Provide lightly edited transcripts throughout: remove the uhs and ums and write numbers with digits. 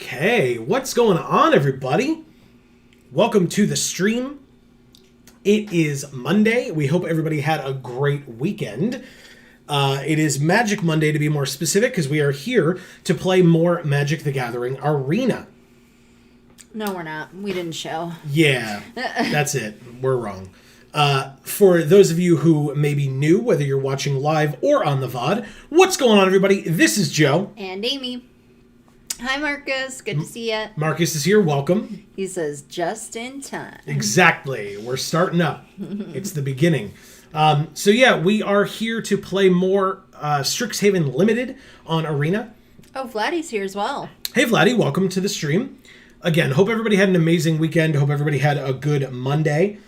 Okay, what's going on, everybody? Welcome to the stream. It is Monday. We hope everybody had a great weekend. It is Magic Monday, to be more specific, because we are here to play more Magic the Gathering Arena. No, we're not. We didn't show. Yeah, that's it. We're wrong. For those of you who may be new, whether you're watching live or on the VOD, what's going on, everybody? This is Joe. And Amy. Hi, Marcus. Good to see you. Marcus is here. Welcome. He says, just in time. Exactly. We're starting up. It's the beginning. So yeah, we are here to play more Strixhaven Limited on Arena. Oh, Vladdy's here as well. Hey, Vladdy. Welcome to the stream. Again, hope everybody had an amazing weekend. Hope everybody had a good Monday.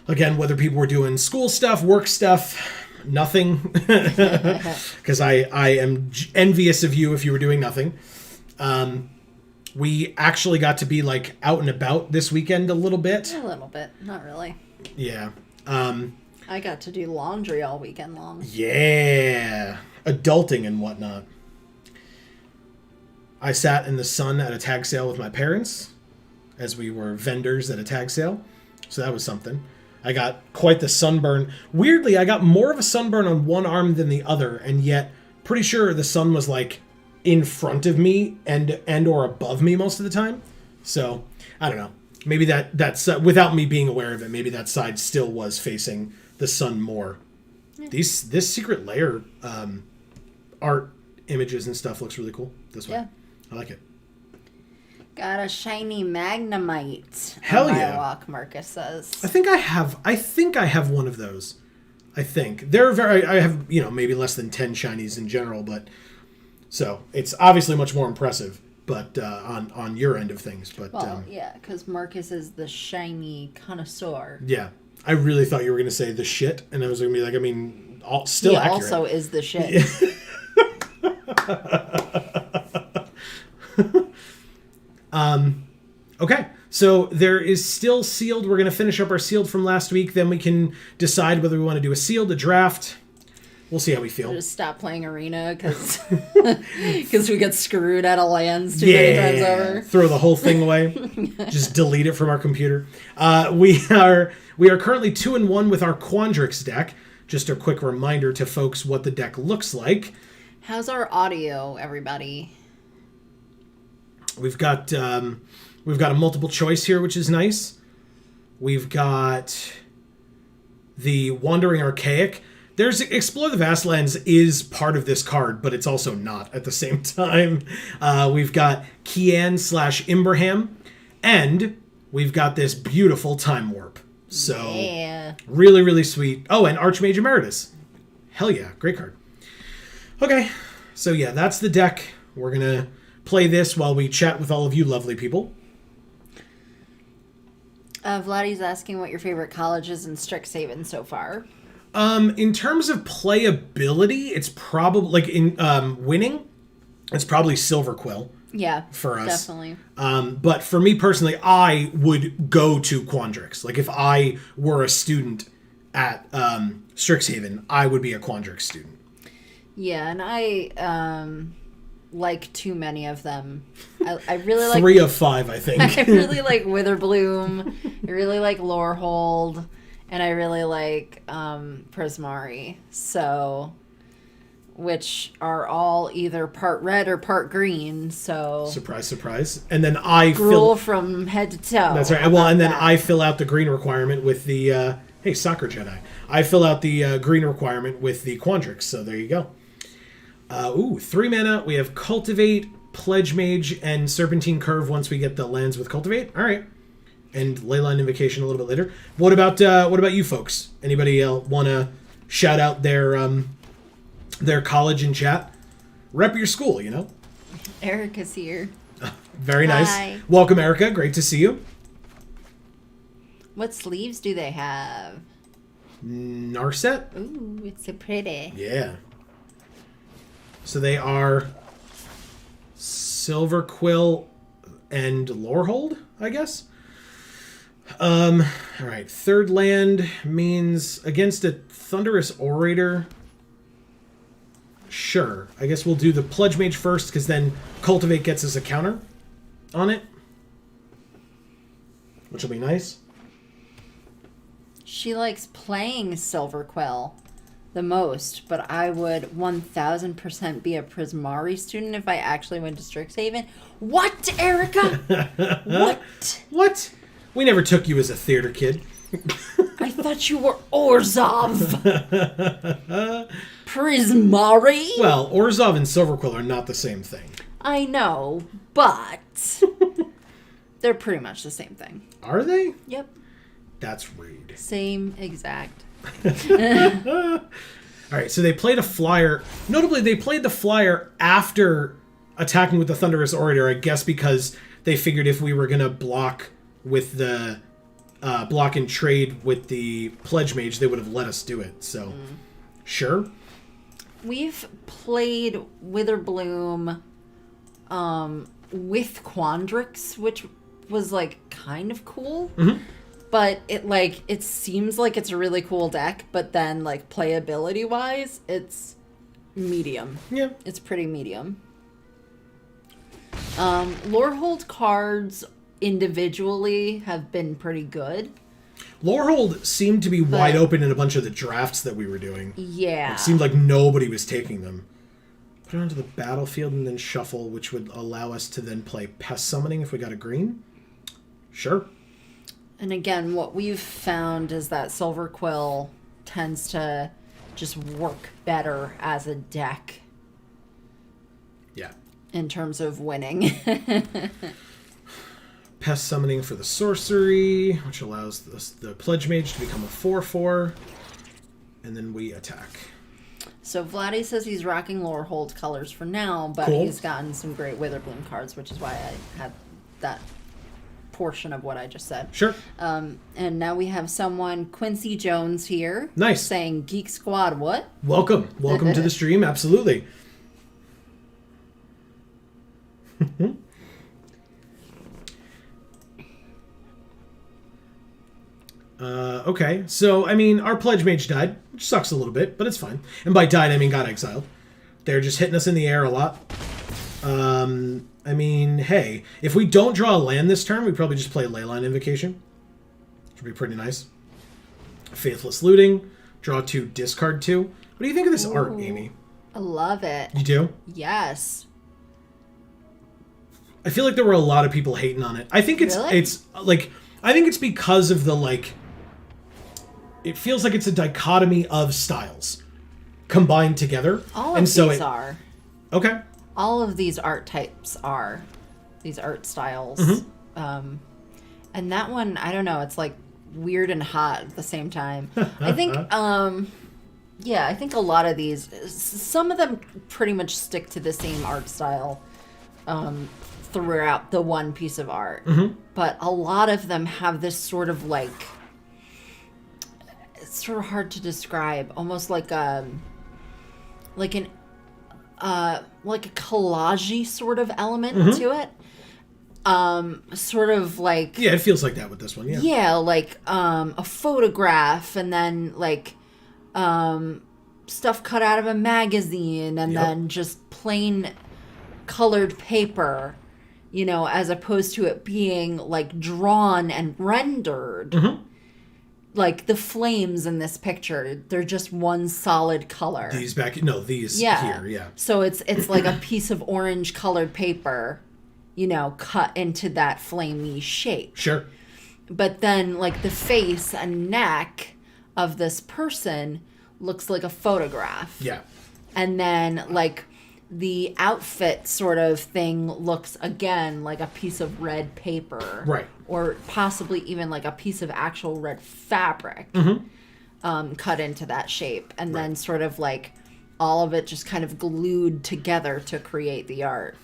Again, whether people were doing school stuff, work stuff, nothing. Because I am envious of you if you were doing nothing. We actually got to be like out and about this weekend a little bit. A little bit. Not really. Yeah. I got to do laundry all weekend long. Yeah. Adulting and whatnot. I sat in the sun at a tag sale with my parents as we were vendors at a tag sale. So that was something. I got quite the sunburn. Weirdly, I got more of a sunburn on one arm than the other, and yet pretty sure the sun was like in front of me and or above me most of the time. So, I don't know. Maybe that's without me being aware of it, maybe that side still was facing the sun more. Yeah. This secret layer art images and stuff looks really cool this way. Yeah. I like it. Got a shiny Magnemite. Hell on yeah. my walk, Marcus says. I think I have one of those. I think. I have, maybe less than 10 shinies in general, but so it's obviously much more impressive, but on your end of things. But yeah, because Marcus is the shiny connoisseur. Yeah, I really thought you were going to say the shit, and I was going to be like, still accurate. He also is the shit. Okay, so there is still sealed. We're going to finish up our sealed from last week. Then we can decide whether we want to do a sealed, a draft. We'll see how we feel. We'll just stop playing Arena because we get screwed out of lands too many times over. Throw the whole thing away. Just delete it from our computer. We are currently 2-1 with our Quandrix deck. Just a quick reminder to folks what the deck looks like. How's our audio, everybody? We've got a multiple choice here, which is nice. We've got the Wandering Archaic. There's Explore the Vastlands is part of this card, but it's also not at the same time. We've got Kian/Imbraham, and we've got this beautiful Time Warp. So yeah. Really, really sweet. Oh, and Archmage Emeritus. Hell yeah, great card. Okay, so yeah, that's the deck. We're going to play this while we chat with all of you lovely people. Vladdy's asking what your favorite college is in Strixhaven so far. In terms of playability, it's probably like in winning, it's probably Silver Quill. Yeah, for us, definitely. But for me personally, I would go to Quandrix. Like if I were a student at Strixhaven, I would be a Quandrix student. Yeah, and I like too many of them. I really like 3 of 5, I think. I really like Witherbloom. I really like Lorehold. And I really like Prismari, which are all either part red or part green. So surprise, surprise. And then I Gruul from head to toe. That's right. Well, and then I fill out the green requirement with the hey, Soccer Jedi. I fill out the green requirement with the Quandrix. So there you go. 3 mana. We have Cultivate, Pledge Mage, and Serpentine Curve. Once we get the lands with Cultivate. All right. And Leyline Invocation a little bit later. What about you folks? Anybody want to shout out their college in chat? Rep your school, Erica's here. Very nice. Hi. Welcome, Erica. Great to see you. What sleeves do they have? Narset? Ooh, it's so pretty. Yeah. So they are Silver Quill and Lorehold, I guess. All right. Third land means against a Thunderous Orator. Sure. I guess we'll do the Pledge Mage first, because then Cultivate gets us a counter. on it, which will be nice. She likes playing Silver Quill the most, but I would 1000% be a Prismari student if I actually went to Strixhaven. What, Erica? What? What? We never took you as a theater kid. I thought you were Orzhov. Prismari? Well, Orzhov and Silverquill are not the same thing. I know, but they're pretty much the same thing. Are they? Yep. That's rude. Same exact. All right, so they played a flyer. Notably, they played the flyer after attacking with the Thunderous Orator, I guess because they figured if we were going to block with the block and trade with the Pledge Mage, they would have let us do it. So, sure. We've played Witherbloom with Quandrix, which was like kind of cool. Mm-hmm. But it seems like it's a really cool deck, but then like playability wise, it's medium. Yeah. It's pretty medium. Lorehold cards individually have been pretty good. Lorehold seemed to be wide open in a bunch of the drafts that we were doing. Yeah. It seemed like nobody was taking them. Put it onto the battlefield and then shuffle, which would allow us to then play Pest Summoning if we got a green. Sure. And again, what we've found is that Silver Quill tends to just work better as a deck. Yeah. In terms of winning. Pest Summoning for the sorcery, which allows the Pledge Mage to become a 4/4. And then we attack. So Vladdy says he's rocking Lorehold colors for now, but Cool. he's gotten some great Witherbloom cards, which is why I had that portion of what I just said. Sure. And now we have someone, Quincy Jones here. Nice. Saying, Geek Squad, what? Welcome to the stream, absolutely. Okay, so, I mean, our Pledge Mage died, which sucks a little bit, but it's fine. And by died, I mean got exiled. They're just hitting us in the air a lot. I mean, hey, if we don't draw a land this turn, we probably just play Leyline Invocation. Which would be pretty nice. Faithless Looting, draw 2, discard 2. What do you think of this art, Amy? I love it. You do? Yes. I feel like there were a lot of people hating on it. I think it's I think it's because of the it feels like it's a dichotomy of styles combined together. All of these are. Okay. All of these art types are. These art styles. Mm-hmm. And that one, I don't know, it's like weird and hot at the same time. I think, I think a lot of these, some of them pretty much stick to the same art style throughout the one piece of art. Mm-hmm. But a lot of them have this sort of it's sort of hard to describe, almost like a collage-y sort of element to it. Sort of like... Yeah, it feels like that with this one, yeah. Yeah, like a photograph and then stuff cut out of a magazine and then just plain colored paper, as opposed to it being drawn and rendered. Mm-hmm. Like the flames in this picture, they're just one solid color. These here, yeah. So it's like a piece of orange colored paper, cut into that flamey shape. Sure. But then the face and neck of this person looks like a photograph. Yeah. And then the outfit sort of thing looks again like a piece of red paper. Right. Or possibly even a piece of actual red fabric cut into that shape. And then sort of all of it just kind of glued together to create the art.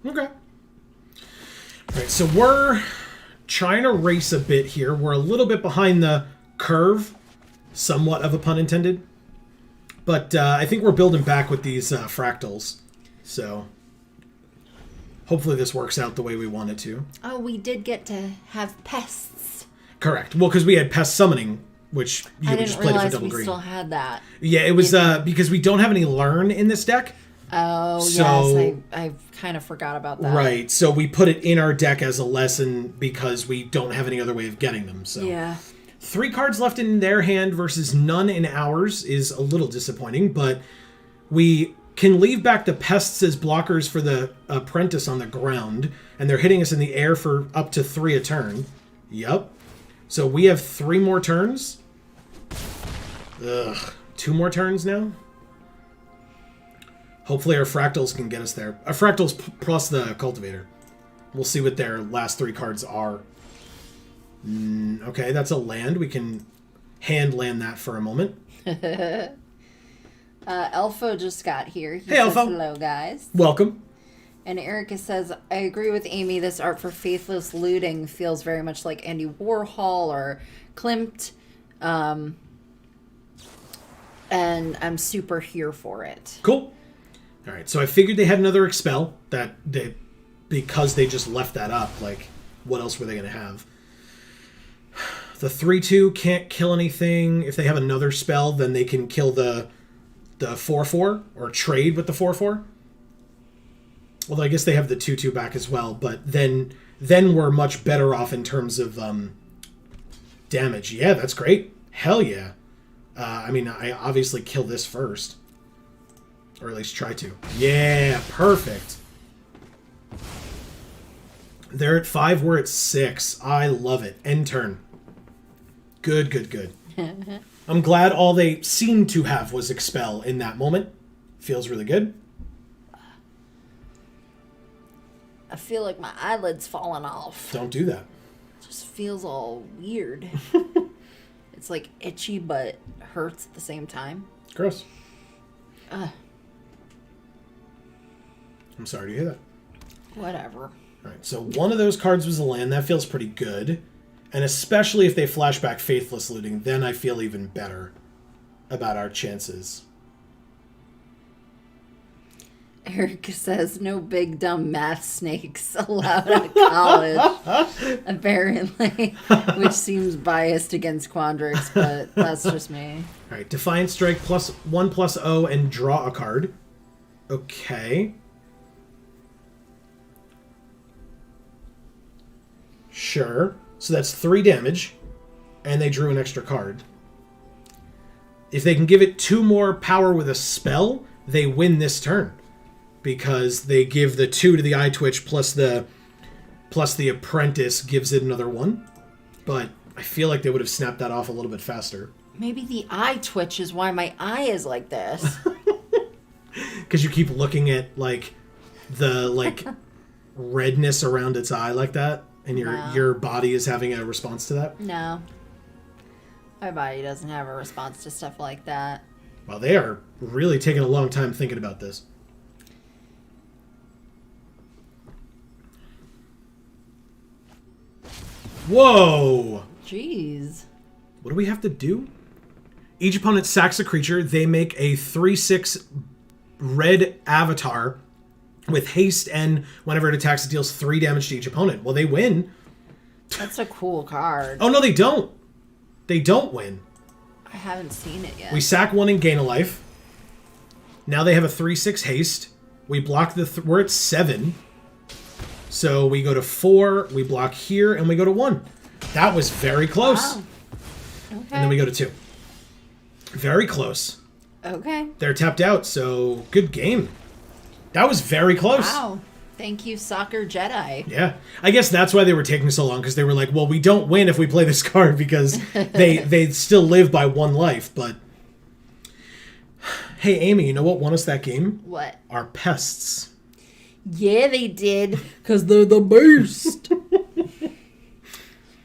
Okay. All right, so we're trying to race a bit here. We're a little bit behind the curve, somewhat of a pun intended. But I think we're building back with these fractals. So hopefully this works out the way we want it to. Oh, we did get to have pests. Correct. Well, because we had Pest Summoning, which I we didn't just played it for realize double we green. still had that. Yeah, it was because we don't have any Learn in this deck. Oh, So- yes. I kind of forgot about that. Right. So we put it in our deck as a lesson because we don't have any other way of getting them. So Yeah. 3 cards left in their hand versus none in ours is a little disappointing, but we can leave back the pests as blockers for the apprentice on the ground, and they're hitting us in the air for up to 3 a turn. Yep. So we have 3 more turns. Ugh. 2 more turns now? Hopefully our fractals can get us there. Our fractals plus the cultivator. We'll see what their last 3 cards are. Okay, that's a land. We can hand land that for a moment. Elfo just got here. He Hey, says, Elfo. hello, guys. Welcome. And Erica says, I agree with Amy. This art for faithless looting feels very much like Andy Warhol or Klimt. And I'm super here for it. Cool. All right, so I figured they had another expel because they just left that up. Like, what else were they going to have? The 3/2 can't kill anything. If they have another spell, then they can kill the 4/4 or trade with the 4/4. Although I guess they have the 2/2 back as well, but then we're much better off in terms of damage. Yeah, that's great. Hell yeah. I mean, I obviously kill this first. Or at least try to. Yeah, perfect. They're at 5, we're at 6. I love it. End turn. Good, good, good. I'm glad all they seemed to have was expel in that moment. Feels really good. I feel like my eyelid's falling off. Don't do that. It just feels all weird. It's like itchy but hurts at the same time. Gross. Ugh. I'm sorry to hear that. Whatever. All right, so one of those cards was a land. That feels pretty good. And especially if they flash back Faithless Looting, then I feel even better about our chances. Erica says, no big dumb math snakes allowed at college, apparently, which seems biased against Quandrix, but that's just me. All right, Defiant Strike +1/+0 and draw a card. Okay. Sure. So that's 3 damage, and they drew an extra card. If they can give it 2 more power with a spell, they win this turn. Because they give the 2 to the Eye Twitch plus the Apprentice gives it another 1. But I feel like they would have snapped that off a little bit faster. Maybe the eye twitch is why my eye is like this. Because you keep looking at, like, the, redness around its eye like that, and your body is having a response to that? No. My body doesn't have a response to stuff like that. Well, they are really taking a long time thinking about this. Whoa! Jeez. What do we have to do? Each opponent sacks a creature. They make a 3/6 red avatar with haste, and whenever it attacks, it deals 3 damage to each opponent. Well, they win. That's a cool card. Oh, no, they don't. They don't win. I haven't seen it yet. We sack 1 and gain a life. Now they have a 3/6 haste. We block we're at 7. So we go to 4, we block here, and we go to 1. That was very close. Wow. Okay. And then we go to 2. Very close. Okay. They're tapped out, so good game. That was very close. Wow. Thank you, Soccer Jedi. Yeah. I guess that's why they were taking so long, because they were like, well, we don't win if we play this card, because they still live by 1 life, but... Hey, Amy, you know what won us that game? What? Our pests. Yeah, they did. Because they're the best.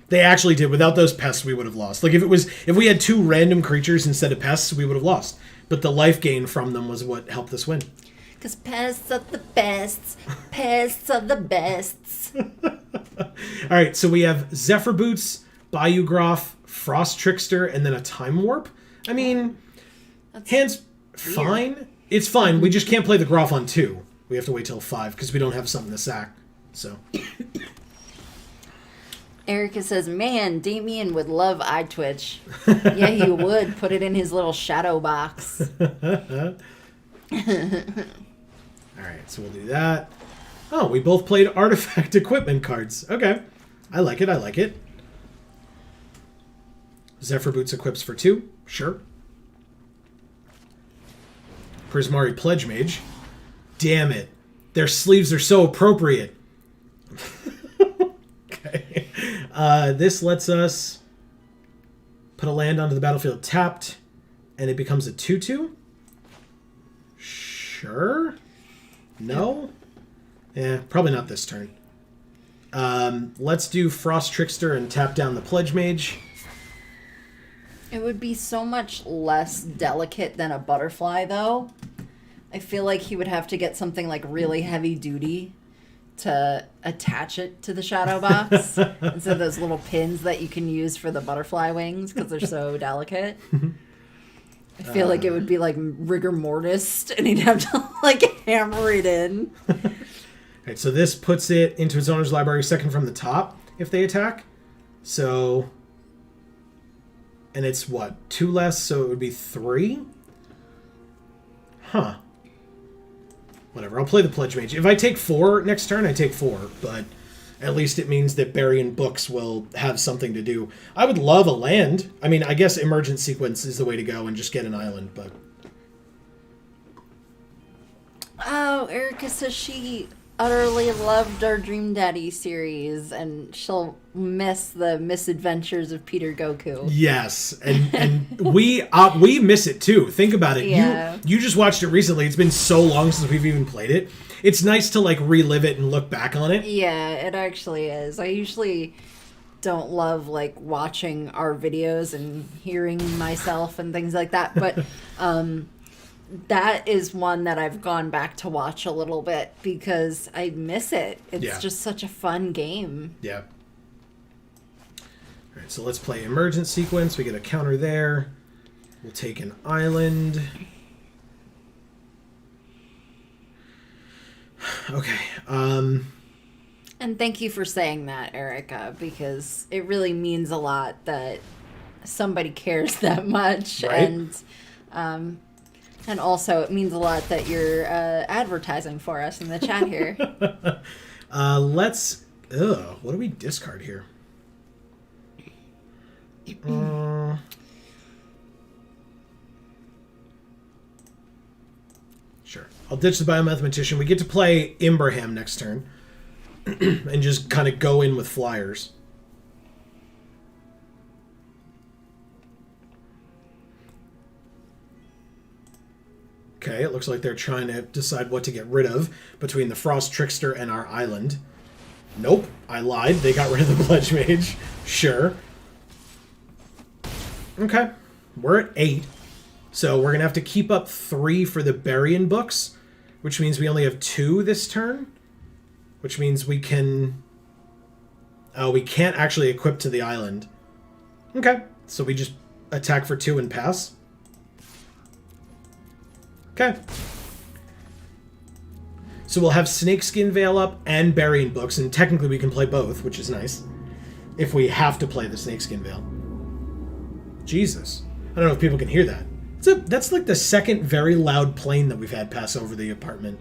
They actually did. Without those pests, we would have lost. Like, if we had 2 random creatures instead of pests, we would have lost. But the life gain from them was what helped us win. Because pests are the best. Pests are the best. All right, so we have Zephyr Boots, Bayou Groff, Frost Trickster, and then a Time Warp. I mean, hands fine. It's fine. We just can't play the Groff on 2. We have to wait till 5 because we don't have something to sack. So... Erica says, man, Damien would love eye twitch. Yeah, he would. Put it in his little shadow box. Alright, so we'll do that. Oh, we both played artifact equipment cards. Okay. I like it, I like it. Zephyr Boots equips for 2. Sure. Prismari Pledge Mage. Damn it. Their sleeves are so appropriate. Okay. This lets us put a land onto the battlefield tapped, and it becomes a 2/2. Sure. No? Yeah, probably not this turn. Let's do Frost Trickster and tap down the Pledge Mage. It would be so much less delicate than a butterfly, though. I feel like he would have to get something like really heavy duty to attach it to the shadow box instead of those little pins that you can use for the butterfly wings because they're so delicate. I feel like it would be like rigor mortis and he'd have to like hammer it in. Alright, so this puts it into its owner's library second from the top if they attack. So, and it's what, 2 less, so it would be 3? Huh. Whatever, I'll play the Pledge Mage. If I take 4 next turn, I take 4, but at least it means that Burying Books will have something to do. I would love a land. I mean, I guess Emergent Sequence is the way to go and just get an island, but... Oh, Erica says she utterly loved our Dream Daddy series, and she'll miss the misadventures of Peter Goku. Yes, and we miss it too. Think about it. Yeah. You just watched it recently. It's been so long since we've even played it. It's nice to like relive it and look back on it. Yeah, it actually is. I usually don't love like watching our videos and hearing myself and things like that, but that is one that I've gone back to watch a little bit because I miss it. It's just such a fun game. Yeah. All right, so let's play Emergent Sequence. We get a counter there. We'll take an island. Okay. And thank you for saying that, Erica, because it really means a lot that somebody cares that much. Right? And also, it means a lot that you're advertising for us in the chat here. Let's... what do we discard here? Sure. I'll ditch the Biomathematician. We get to play Imbraham next turn. And just kind of go in with flyers. Okay, it looks like they're trying to decide what to get rid of between the Frost Trickster and our island. Nope, I lied. They got rid of the Pledge Mage. Sure. Okay, we're at 8. So we're going to have to keep up 3 for the Burying Books, which means we only have 2 this turn. Which means we can... Oh, we can't actually equip to the island. Okay, so we just attack for 2 and pass. Okay. So we'll have Snakeskin Veil up and Burying Books, and technically we can play both, which is nice. If we have to play the Snakeskin Veil. Jesus. I don't know if people can hear that. That's like the second very loud plane that we've had pass over the apartment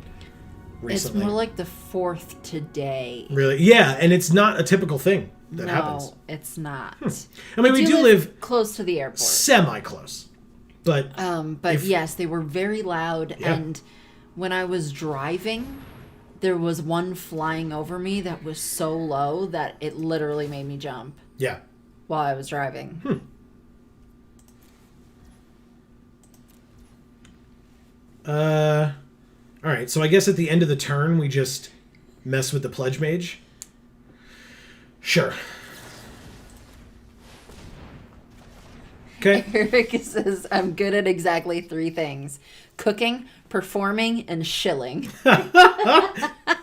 recently. It's more like the 4th today. Really? Yeah, and it's not a typical thing that happens. No, it's not. I mean, we do live close to the airport. Semi-close. But yes, they were very loud, and when I was driving, there was one flying over me that was so low that it literally made me jump. Yeah. While I was driving. Alright, so I guess at the end of the turn, we just mess with the Pledge Mage. Sure. Okay. Eric says, I'm good at exactly 3 things. Cooking, performing, and shilling. Gotta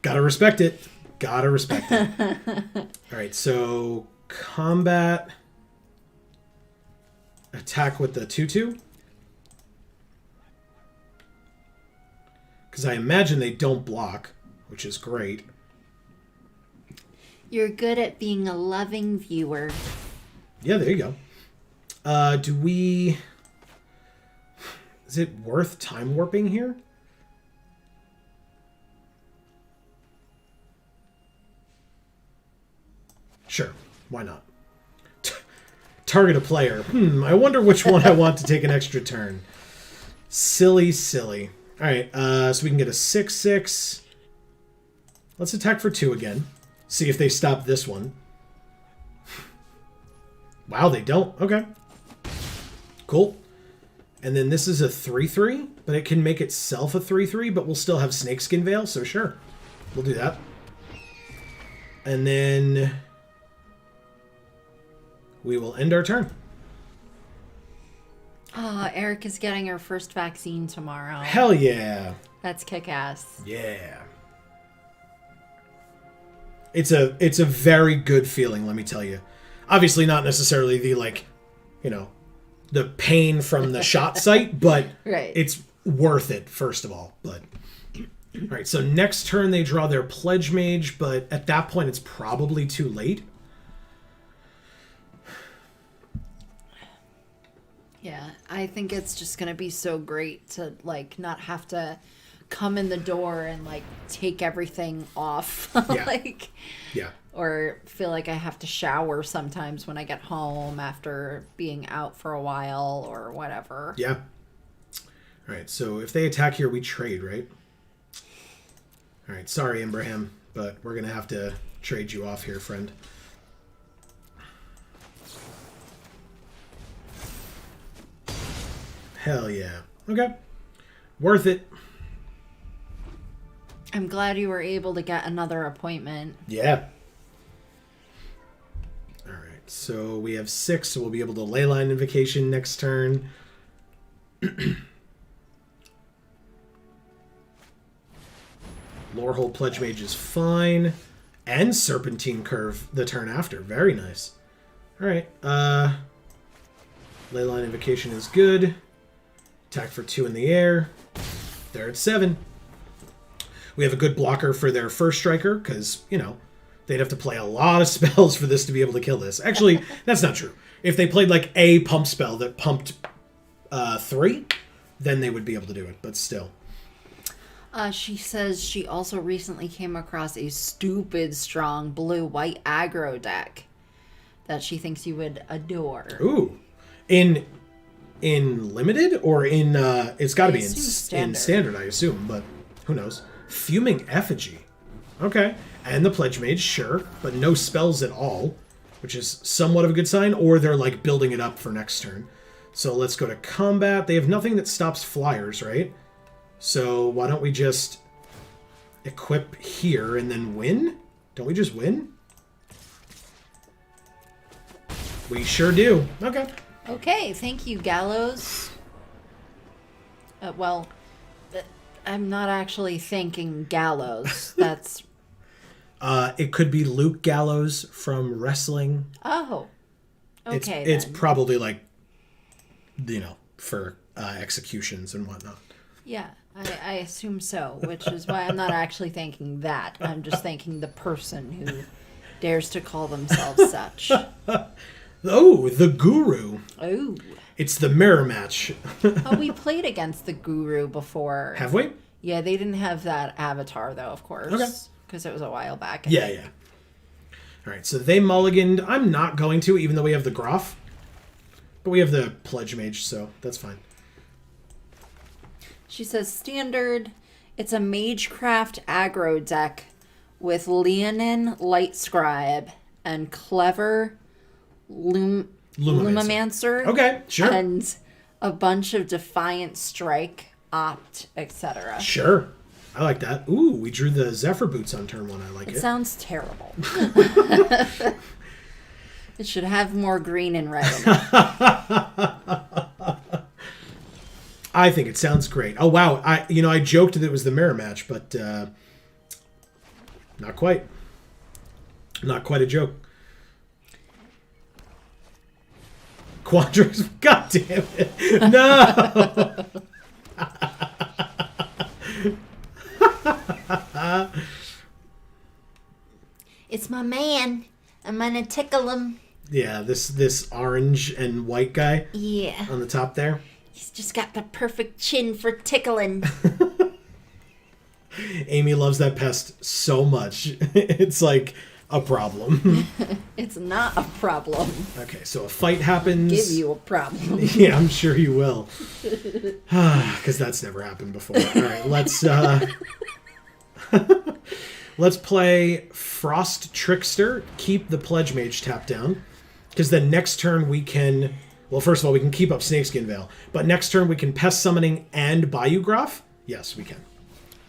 respect it. Gotta respect it. Alright, so combat. Attack with the 2/2. Because I imagine they don't block, which is great. You're good at being a loving viewer. Yeah, there you go. Do we... Is it worth time warping here? Sure. Why not? Target a player. I wonder which one I want to take an extra turn. Silly, silly. All right, so we can get a 6/6. Let's attack for 2 again. See if they stop this one. Wow, they don't. Okay. Cool. And then this is a 3/3, but it can make itself a 3/3, but we'll still have Snakeskin Veil, so sure. We'll do that. And then we will end our turn. Oh, Eric is getting her first vaccine tomorrow. Hell yeah. That's kick-ass. Yeah. It's a very good feeling, let me tell you. Obviously not necessarily the, like, you know, the pain from the shot site, but Right. It's worth it, first of all. But all right, so next turn they draw their Pledge Mage, but at that point it's probably too late. Yeah, I think it's just going to be so great to, like, not have to come in the door and, like, take everything off. Yeah. Like, Yeah. or feel like I have to shower sometimes when I get home after being out for a while or whatever. Yeah. All right, so if they attack here, we trade, right? All right, sorry, Abraham, but we're going to have to trade you off here, friend. Hell yeah. Okay. Worth it. I'm glad you were able to get another appointment. Yeah. All right, so we have 6, so we'll be able to Leyline Invocation next turn. Lorehold Pledge Mage is fine. And Serpentine Curve the turn after. Very nice. All right. Leyline Invocation is good. Attack for 2 in the air. They're at 7. We have a good blocker for their first striker because, you know, they'd have to play a lot of spells for this to be able to kill this. Actually, that's not true. If they played like a pump spell that pumped 3, then they would be able to do it. But still. She says she also recently came across a stupid strong blue-white aggro deck that she thinks you would adore. Ooh. In limited or in it's got to be in standard, I assume, but who knows. Fuming Effigy. Okay. And the Pledge Mage, sure, but no spells at all, which is somewhat of a good sign, or they're like building it up for next turn. So let's go to combat. They have nothing that stops flyers, right? So why don't we just equip here and then win? Don't we just win? We sure do. Okay. Okay, thank you, Gallows. Well, I'm not actually thanking Gallows. That's... It could be Luke Gallows from wrestling. Oh. Okay, It's then. probably like, you know, for executions and whatnot. Yeah, I assume so, which is why I'm not actually thanking that. I'm just thanking the person who dares to call themselves such. Oh, the Guru. Oh. It's the mirror match. Oh, we played against the Guru before. Have we? Yeah, they didn't have that avatar, though, of course. Okay. Because it was a while back. Yeah, yeah. All right, so they mulliganed. I'm not going to, even though we have the Groff. But we have the Pledge Mage, so that's fine. She says, standard, it's a Magecraft aggro deck with Leonin Light Scribe and Clever Lumimancer. Okay, sure. And a bunch of Defiant Strike, Opt, etc. Sure. I like that. Ooh, we drew the Zephyr Boots on turn 1. I like it. It sounds terrible. It should have more green and red in it. I think it sounds great. Oh, wow. I joked that it was the mirror match, but not quite. Not quite a joke. Quandrix, god damn it. No! It's my man. I'm gonna tickle him. Yeah, this orange and white guy Yeah. on the top there. He's just got the perfect chin for tickling. Amy loves that pest so much. It's like a problem. It's not a problem. Okay, so a fight happens. Give you a problem. Yeah, I'm sure you will. Because that's never happened before. All right, let's play Frost Trickster. Keep the Pledge Mage tapped down. Because then next turn we can... Well, first of all, we can keep up Snakeskin Veil. But next turn we can Pest Summoning and Bayou Graph? Yes, we can.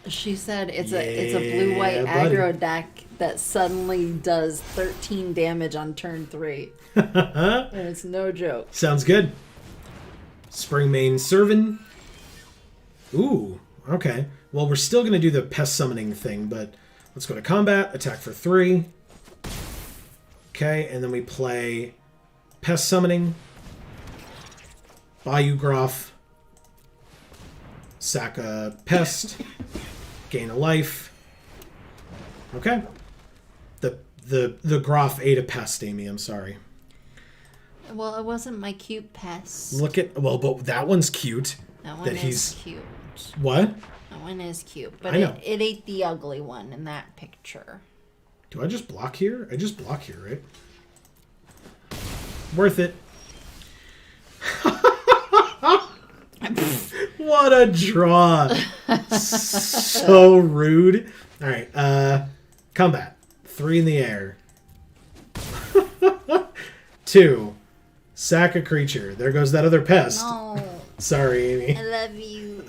She said it's a blue-white aggro deck that suddenly does 13 damage on turn 3. And it's no joke. Sounds good. Springmane Servan. Ooh, okay. Well, we're still going to do the Pest Summoning thing, but let's go to combat, attack for 3. Okay, and then we play Pest Summoning, Bayou Graph, sack a Pest, gain a life. Okay. The Graph ate a Pest, Amy, I'm sorry. Well, it wasn't my cute pest. Look at... Well, but that one's cute. That one is cute. What? That one is cute. But I know. it ate the ugly one in that picture. Do I just block here? I just block here, right? Worth it. What a draw. So rude. All right. Combat. 3 in the air. 2. Sack a creature. There goes that other pest. No. Sorry, Amy. I love you.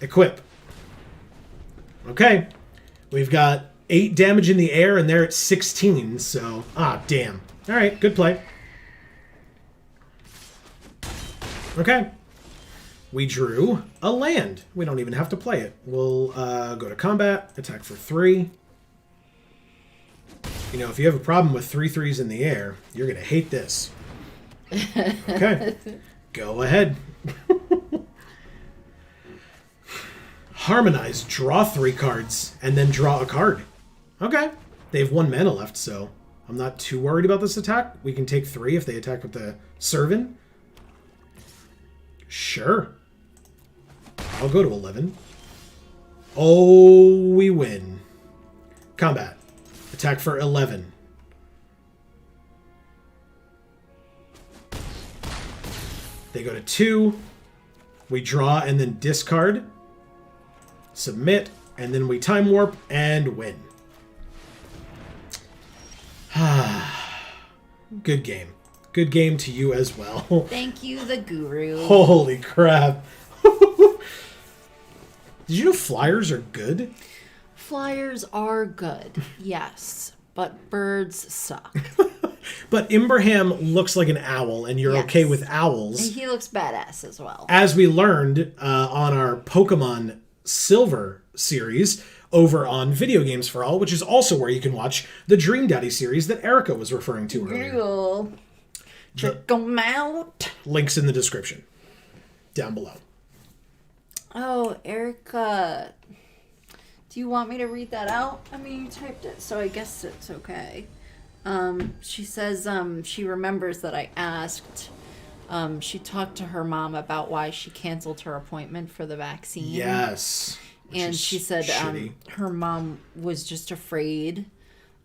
Equip. Okay. We've got 8 damage in the air, and they're at 16, so... Ah, damn. All right, good play. Okay. We drew a land. We don't even have to play it. We'll go to combat, attack for 3. You know, if you have a problem with 3/3s in the air, you're going to hate this. Okay. Go ahead. Harmonize, draw 3 cards, and then draw a card. Okay. They have 1 mana left, so I'm not too worried about this attack. We can take 3 if they attack with the Servan. Sure. I'll go to 11. Oh, we win. Combat. Attack for 11. They go to 2. We draw and then discard. Submit. And then we time warp and win. Good game. Good game to you as well. Thank you, the guru. Holy crap. Did you know flyers are good? Flyers are good, yes, but birds suck. But Imbraham looks like an owl, and you're Yes. okay with owls. And he looks badass as well. As we learned on our Pokemon Silver series over on Video Games for All, which is also where you can watch the Dream Daddy series that Erica was referring to earlier. Cool. Check 'em out. Links in the description down below. Oh, Erica. Do you want me to read that out? I mean, you typed it, so I guess it's okay. She says she remembers that I asked. She talked to her mom about why she canceled her appointment for the vaccine. Yes. And she said her mom was just afraid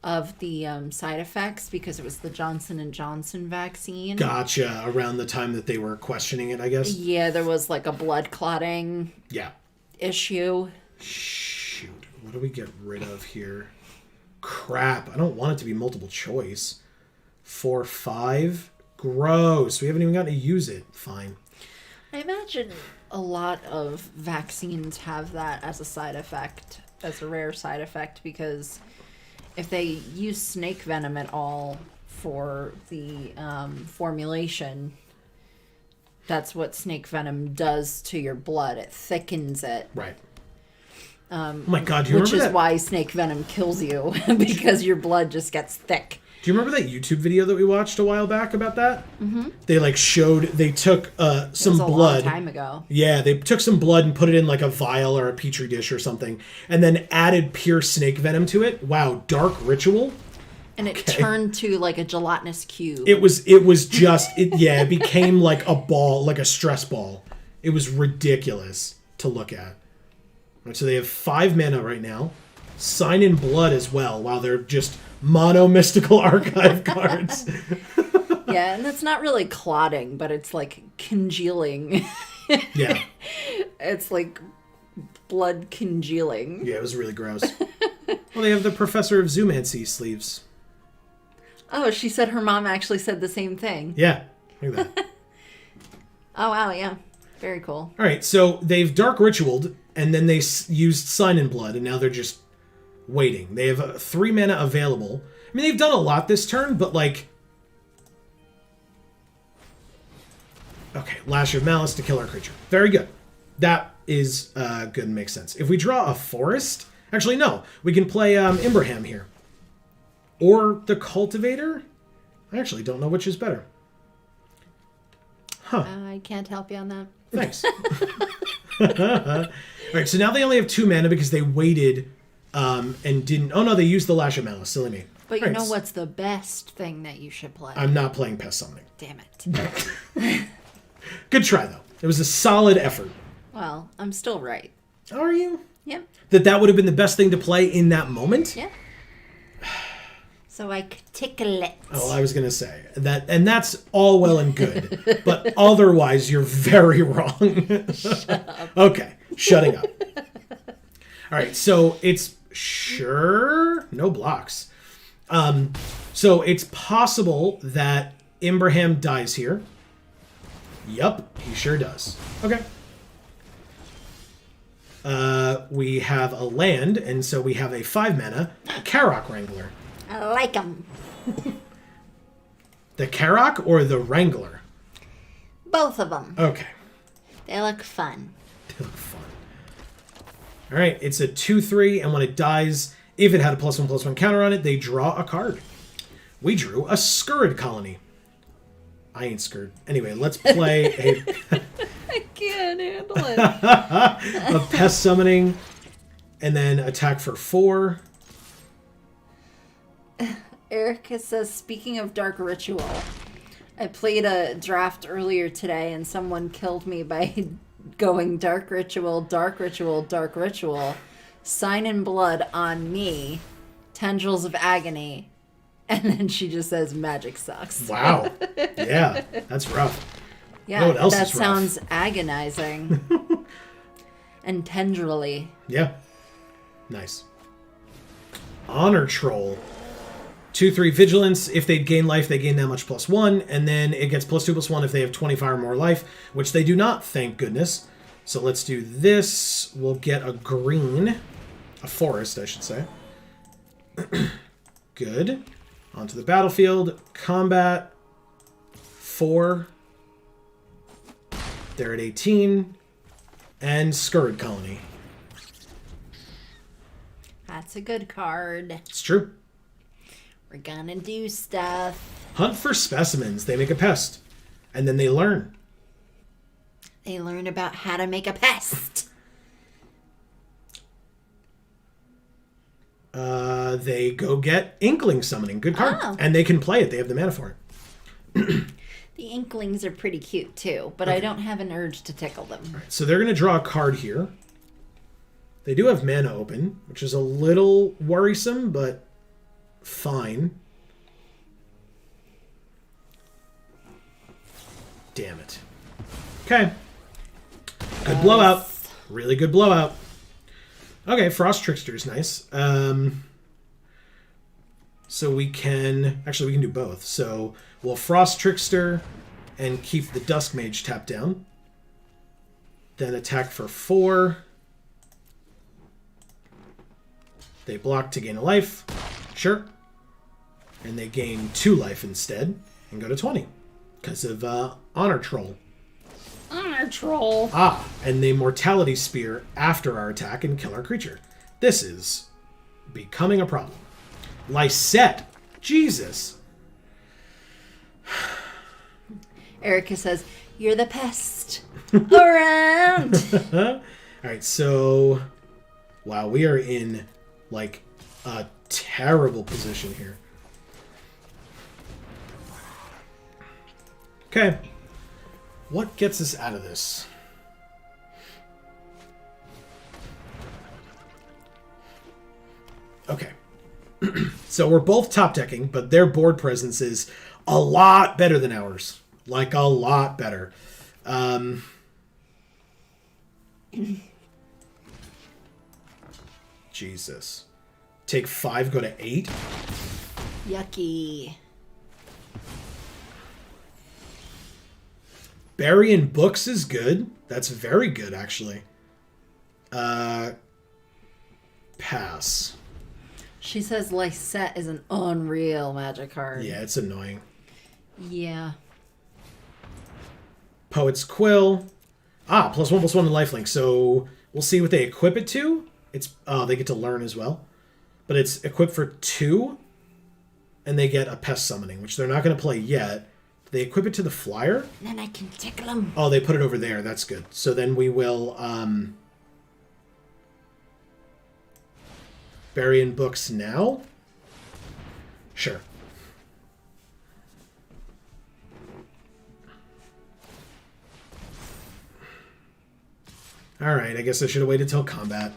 of the side effects because it was the Johnson & Johnson vaccine. Gotcha. Around the time that they were questioning it, I guess. Yeah, there was like a blood clotting issue. Shoot. What do we get rid of here? Crap. I don't want it to be multiple choice. 4, 5. Gross. We haven't even gotten to use it. Fine. I imagine a lot of vaccines have that as a side effect, as a rare side effect, because if they use snake venom at all for the formulation, that's what snake venom does to your blood. It thickens it. Right. Oh my God, do you remember that? Which is why snake venom kills you, because your blood just gets thick. Do you remember that YouTube video that we watched a while back about that? Mm-hmm. They took some blood. Long time ago. Yeah, they took some blood and put it in like a vial or a petri dish or something, and then added pure snake venom to it. Wow, dark ritual. And it turned to like a gelatinous cube. It became like a ball, like a stress ball. It was ridiculous to look at. Right, so they have 5 mana right now. Sign in Blood as well, while they're just mono mystical archive cards. Yeah, and it's not really clotting, but it's like congealing. Yeah. It's like blood congealing. Yeah, it was really gross. Well, they have the Professor of Zoomancy sleeves. Oh, she said her mom actually said the same thing. Yeah, look at that. Oh, wow, yeah. Very cool. All right, so they've Dark Ritualed, and then they used Sign in Blood, and now they're just waiting. They have 3 mana available. I mean, they've done a lot this turn, but like... Okay, Lash of Malice to kill our creature. Very good. That is good and makes sense. If we draw a Forest... Actually, no. We can play Imbraham here. Or the Cultivator? I actually don't know which is better. Huh. I can't help you on that. Thanks. All right, so now they only have 2 mana because they waited and didn't... Oh, no, they used the Lash of Malice. Silly me. But you All right, know what's the best thing that you should play? I'm not playing Pest Summoning. Damn it. Good try, though. It was a solid effort. Well, I'm still right. Are you? Yep. That would have been the best thing to play in that moment? Yeah. So I could tickle it. Oh, I was going to say. That's all well and good. But otherwise, you're very wrong. Shut up. Okay, shutting up. All right, so it's... Sure? No blocks. So it's possible that Imbraham dies here. Yup, he sure does. Okay. We have a land, and so we have a 5 mana Karok Wrangler. I like them. The Karok or the Wrangler? Both of them. Okay. They look fun. They look fun. All right, it's a 2/3, and when it dies, if it had a +1/+1 counter on it, they draw a card. We drew a Scurrid Colony. I ain't scared. Anyway, let's play I can't handle it. a Pest Summoning, and then attack for 4. Erica says, speaking of Dark Ritual, I played a draft earlier today and someone killed me by going Dark Ritual, Dark Ritual, Dark Ritual, Sign in Blood on me, Tendrils of Agony, and then she just says magic sucks. Wow. Yeah, that's rough. Yeah, You know what else that is rough? sounds agonizing. And tendrily. Yeah. Nice. Honor Troll. 2/3 Vigilance. If they gain life, they gain that much +1. And then it gets +2/+1 if they have 25 or more life, which they do not, thank goodness. So let's do this. We'll get a green. A forest, I should say. Good. Onto the battlefield. Combat. 4. They're at 18. And Scurrid Colony. That's a good card. It's true. We're gonna do stuff. Hunt for specimens. They make a pest. And then they learn. They learn about how to make a pest. They go get Inkling Summoning. Good card. Oh. And they can play it. They have the mana for it. The Inklings are pretty cute too, but I don't have an urge to tickle them. Right, so they're going to draw a card here. They do have mana open, which is a little worrisome, but fine. Damn it. Okay. Good blowout. Really good blowout. Okay, Frost Trickster is nice. So we can... Actually, we can do both. So we'll Frost Trickster and keep the Dusk Mage tapped down. Then attack for 4. They block to gain a life. Sure. And they gain 2 life instead and go to 20. Because of Honor Troll. Honor Troll. Ah, and they Mortality Spear after our attack and kill our creature. This is becoming a problem. Lysette. Jesus. Erica says, you're the pest around. All right, so... Wow, we are in, like, a terrible position here. Okay. What gets us out of this? Okay. So we're both top decking, but their board presence is a lot better than ours. Like, a lot better. Jesus. Take 5, go to 8. Yucky. Burying books is good. That's very good, actually. Pass. She says Lysette is an unreal magic card. Yeah, it's annoying. Yeah. Poet's Quill. +1/+1 to lifelink. So we'll see what they equip it to. It's they get to learn as well. But it's equipped for 2. And they get a pest summoning, which they're not going to play yet. They equip it to the flyer. Then I can tickle them. Oh, they put it over there. That's good. So then we will bury in books now. Sure. Alright, I guess I should have waited till combat.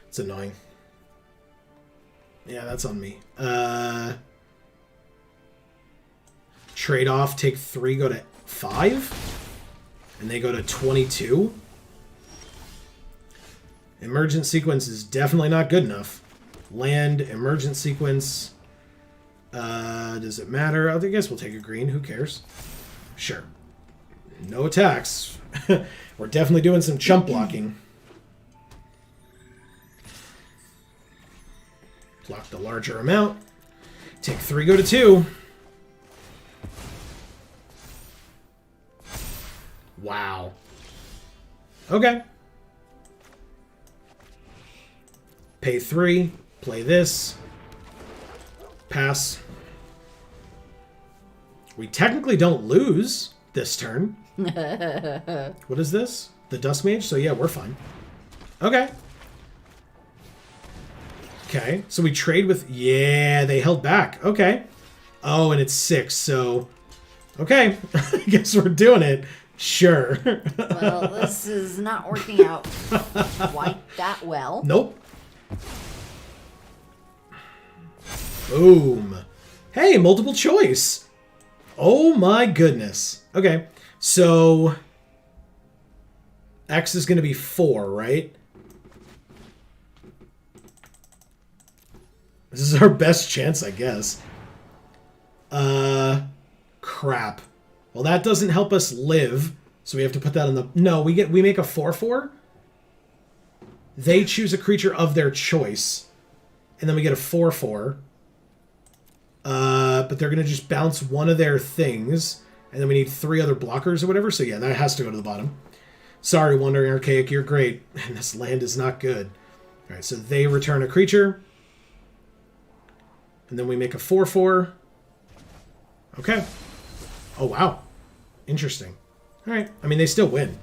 It's annoying. Yeah, that's on me. Trade off, take 3, go to 5. And they go to 22. Emergent sequence is definitely not good enough. Land, emergent sequence. Does it matter? I guess we'll take a green. Who cares? Sure. No attacks. We're definitely doing some chump blocking. Block the larger amount. Take 3, go to 2. Wow. Okay. Pay 3. Play this. Pass. We technically don't lose this turn. What is this? The Dust Mage? So yeah, we're fine. Okay. Okay, so we trade with... Yeah, they held back. Okay. Oh, and it's 6, so... Okay, I guess we're doing it. Sure. Well, this is not working out quite that well. Nope. Boom. Hey, multiple choice. Oh my goodness. Okay, so... X is going to be 4, right? This is our best chance, I guess. Crap. Well, that doesn't help us live, so we have to put that on the... No, we make a 4/4. They choose a creature of their choice, and then we get a 4/4. But they're going to just bounce one of their things, and then we need 3 other blockers or whatever, so yeah, that has to go to the bottom. Sorry, Wandering Archaic, you're great, and this land is not good. Alright, so they return a creature. And then we make a 4/4. Okay. Oh, wow. Interesting. All right. I mean, they still win.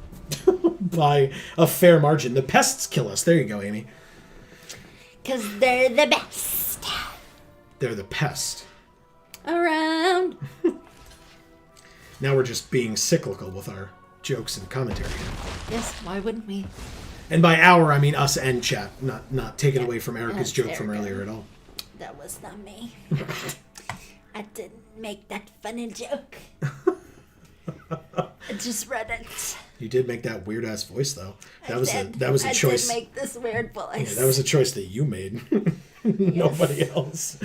By a fair margin. The pests kill us. There you go, Amy. Because they're the best. They're the pest. Around. Now we're just being cyclical with our jokes and commentary. Yes, why wouldn't we? And by our, I mean us and chat. Not taken away from Erica's joke from Erica. earlier at all. That was not me. I didn't make that funny joke. I just read it. You did make that weird ass voice though. That was a choice. I did make this weird voice. Yeah, that was a choice that you made. Nobody else.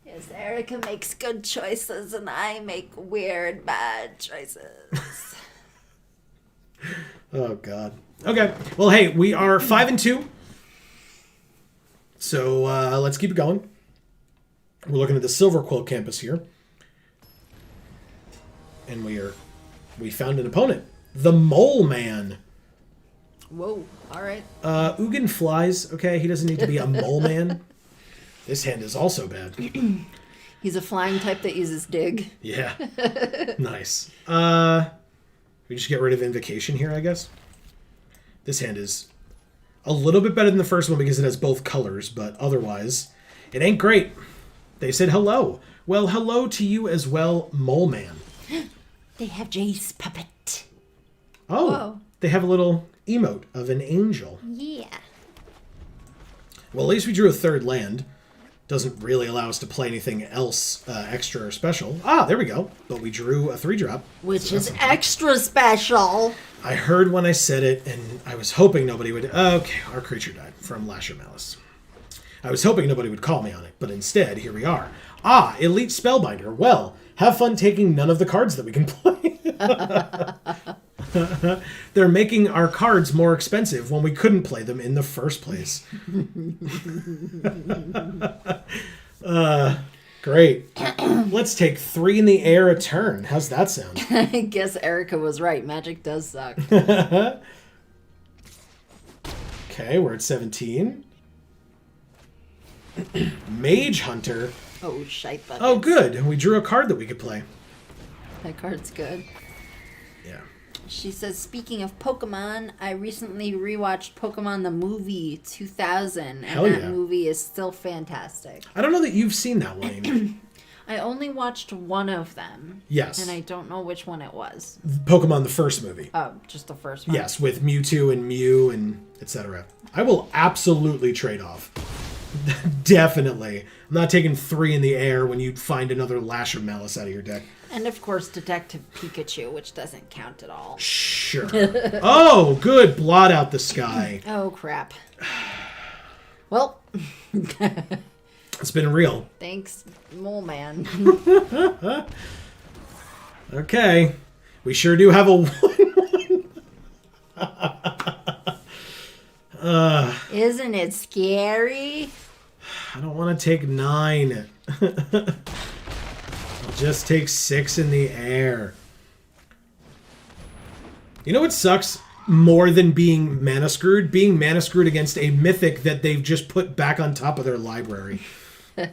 Yes, Erica makes good choices and I make weird bad choices. Oh god. Okay. Well, hey, we are 5-2. So let's keep it going. We're looking at the Silver Quill campus here. And we found an opponent. The Mole Man. Whoa, alright. Ugin flies. Okay, he doesn't need to be a mole man. This hand is also bad. He's a flying type that uses dig. Yeah. Nice. We just get rid of Invocation here, I guess. This hand is a little bit better than the first one because it has both colors, but otherwise, it ain't great. They said hello. Well, hello to you as well, Mole Man. They have Jace puppet. Oh, Whoa. They have a little emote of an angel. Yeah. Well, at least we drew a third land. Doesn't really allow us to play anything else extra or special. Ah, there we go. But we drew a 3-drop. Which is extra special. I heard when I said it, and I was hoping nobody would... Okay, our creature died from Lasher Malice. I was hoping nobody would call me on it, but instead, here we are. Ah, Elite Spellbinder. Well, have fun taking none of the cards that we can play. They're making our cards more expensive when we couldn't play them in the first place. Great. Let's take 3 in the air a turn. How's that sound? I guess Erica was right. Magic does suck. Okay, we're at 17. Mage Hunter. Oh, shite buckets. Oh, good. We drew a card that we could play. That card's good. Yeah. She says, speaking of Pokemon, I recently rewatched Pokemon the movie 2000, and Hell that yeah. movie is still fantastic. I don't know that you've seen that one, Amy. I only watched one of them. Yes. And I don't know which one it was. Pokemon, the first movie. Oh, just the first one? Yes, with Mewtwo and Mew and etc. I will absolutely trade off. Definitely. I'm not taking 3 in the air when you find another Lasher Malice out of your deck. And of course, Detective Pikachu, which doesn't count at all. Sure. Oh, good. Blot out the sky. Oh, crap. Well, It's been real. thanks, Mole Man. Okay. We sure do have a 1/1. Isn't it scary? I don't want to take 9. I'll just take 6 in the air. You know what sucks more than being mana screwed? Being mana screwed against a mythic that they've just put back on top of their library. They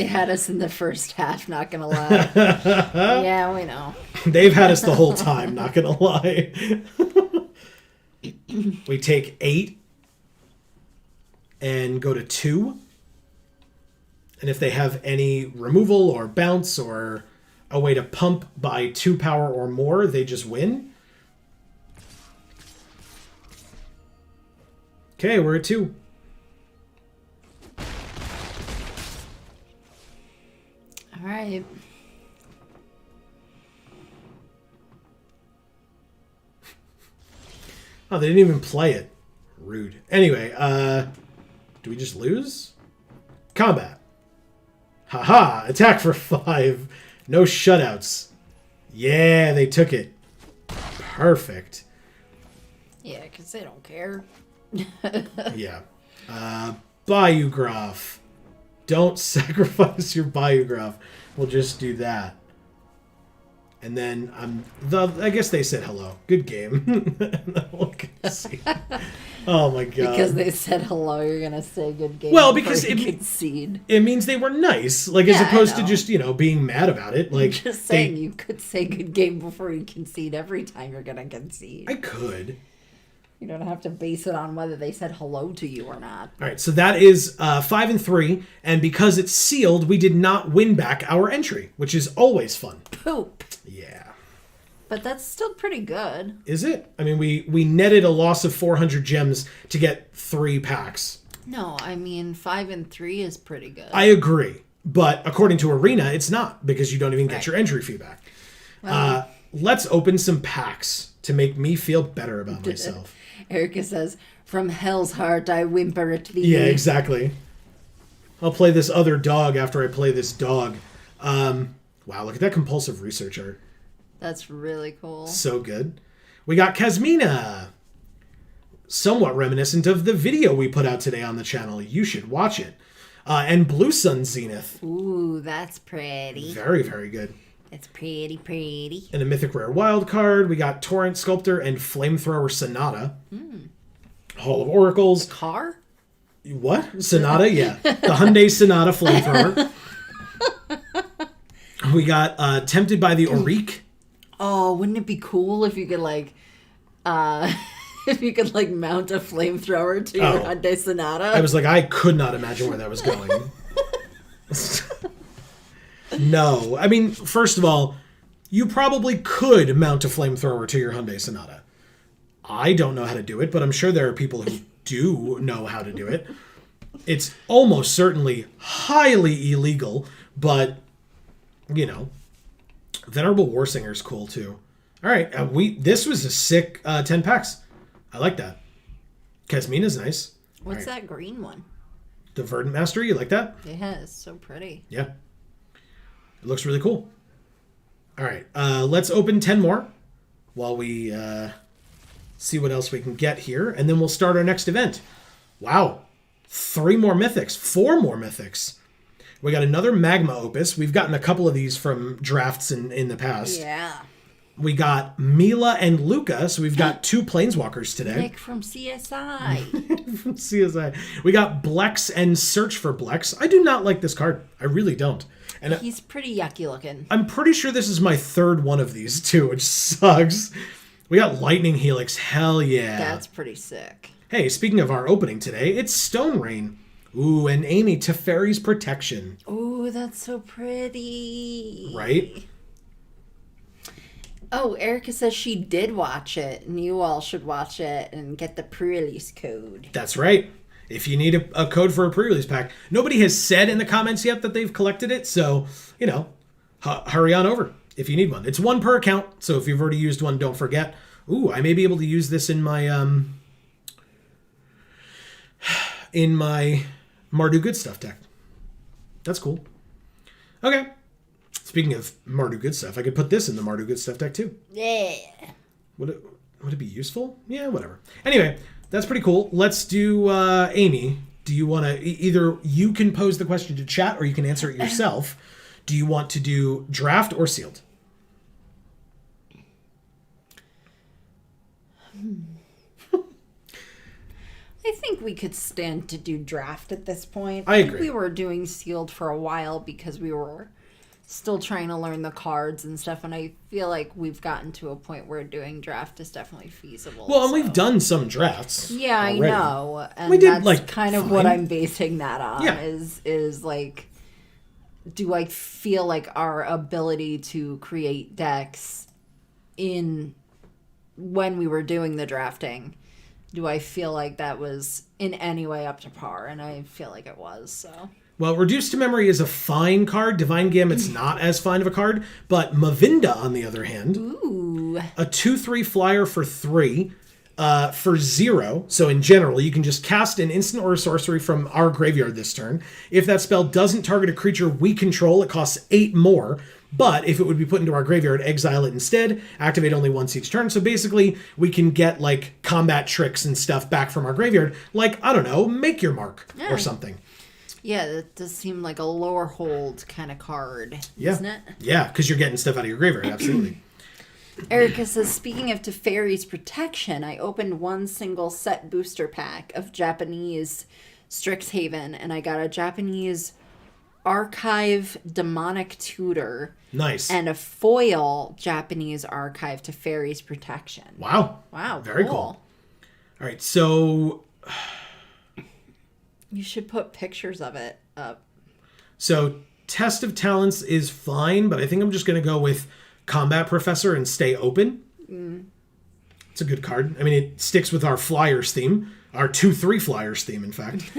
had us in the first half, not gonna lie. Yeah, we know. They've had us the whole time, not gonna lie. We take 8 and go to 2. And if they have any removal or bounce or a way to pump by 2 power or more, they just win. Okay, we're at 2. All right. Oh, they didn't even play it. Rude. Anyway, do we just lose? Combat. Haha, attack for 5. No shutouts. Yeah, they took it. Perfect. Yeah, because they don't care. Yeah. Biograph. Don't sacrifice your Biograph. We'll just do that. And then I guess they said hello. Good game. Oh my god. Because they said hello, you're gonna say good game. Well, because it concede. It means they were nice, like as Yeah, opposed I to know. just being mad about it. Like Just saying, you could say good game before you concede every time you're gonna concede. I could. You don't have to base it on whether they said hello to you or not. All right, so that is 5 and 3, and because it's sealed, we did not win back our entry, which is always fun. Poop. Yeah. But that's still pretty good. Is it? I mean, we netted a loss of 400 gems to get 3 packs. No, I mean 5 and 3 is pretty good. I agree, but according to Arena, it's not because you don't even get Right. your entry fee back. Well, Let's open some packs to make me feel better about myself. Erica says, "From hell's heart I whimper at thee." Yeah, exactly. I'll play this other dog after I play this dog. Wow, look at that compulsive research art. That's really cool. So good. We got Kasmina. Somewhat reminiscent of the video we put out today on the channel. You should watch it. And Blue Sun Zenith. Ooh, that's pretty. Very, very good. It's pretty, pretty. And a Mythic Rare Wild card. We got Torrent Sculptor and Flamethrower Sonata. Hall of Oracles. Car? What? Sonata? Yeah. The Hyundai Sonata Flamethrower. We got Tempted by the Auric. Oh, wouldn't it be cool if you could if you could mount a flamethrower to your Hyundai Sonata? I was like, I could not imagine where that was going. No. I mean, first of all, you probably could mount a flamethrower to your Hyundai Sonata. I don't know how to do it, but I'm sure there are people who do know how to do it. It's almost certainly highly illegal, but, you know, Venerable Warsinger is cool too. All right, this was a sick 10 packs. I like that. Kasmina's nice. What's that green one? The Verdant Mastery, you like that? Yeah, it's so pretty. Yeah. It looks really cool. All right, let's open 10 more while we see what else we can get here, and then we'll start our next event. Wow. 3 more mythics. 4 more mythics. We got another Magma Opus. We've gotten a couple of these from drafts in the past. Yeah. We got Mila and Luca, so we've got 2 Planeswalkers today. Nick from CSI. From CSI. We got Blex and Search for Blex. I do not like this card. I really don't. And He's pretty yucky looking. I'm pretty sure this is my 3rd one of these too, which sucks. We got Lightning Helix. Hell yeah. That's pretty sick. Hey, speaking of our opening today, it's Stone Rain. Ooh, and Amy, Teferi's Protection. Ooh, that's so pretty. Right? Oh, Erica says she did watch it, and you all should watch it and get the pre-release code. That's right. If you need a code for a pre-release pack. Nobody has said in the comments yet that they've collected it, so, you know, hurry on over if you need one. It's 1 per account, so if you've already used one, don't forget. Ooh, I may be able to use this in my Mardu Good Stuff deck. That's cool. Okay. Speaking of Mardu Good Stuff, I could put this in the Mardu Good Stuff deck too. Yeah. Would it be useful? Yeah, whatever. Anyway, that's pretty cool. Let's do Amy. Do you want to either you can pose the question to chat or you can answer it yourself? Do you want to do draft or sealed? I think we could stand to do draft at this point. I agree. think we were doing sealed for a while because we were still trying to learn the cards and stuff, and I feel like we've gotten to a point where doing draft is definitely feasible. Well, and we've done some drafts. Yeah, already. I know. And We did, that's like, kind of fine. what I'm basing that on Yeah. is like, do I feel like our ability to create decks when we were doing the drafting, do I feel like that was in any way up to par? And I feel like it was, so. Well, Reduced to Memory is a fine card. Divine Gambit's not as fine of a card. But Mavinda, on the other hand, Ooh. a 2/3 flyer for 3, for 0. So in general, you can just cast an instant or a sorcery from our graveyard this turn. If that spell doesn't target a creature we control, it costs 8 more. But if it would be put into our graveyard, exile it instead, activate only once each turn. So basically, we can get, like, combat tricks and stuff back from our graveyard. Like, I don't know, Make Your Mark or something. Yeah, that does seem like a lower hold kind of card, isn't it? Yeah, because you're getting stuff out of your graveyard, absolutely. Erica says, speaking of Teferi's Protection, I opened 1 single set booster pack of Japanese Strixhaven, and I got a Japanese Archive Demonic Tutor. Nice. And a foil Japanese Archive Teferi's Protection. Wow. Wow, Very cool. All right, so... You should put pictures of it up. So Test of Talents is fine, but I think I'm just going to go with Combat Professor and stay open. It's a good card. I mean, it sticks with our Flyers theme. Our 2/3 Flyers theme, in fact.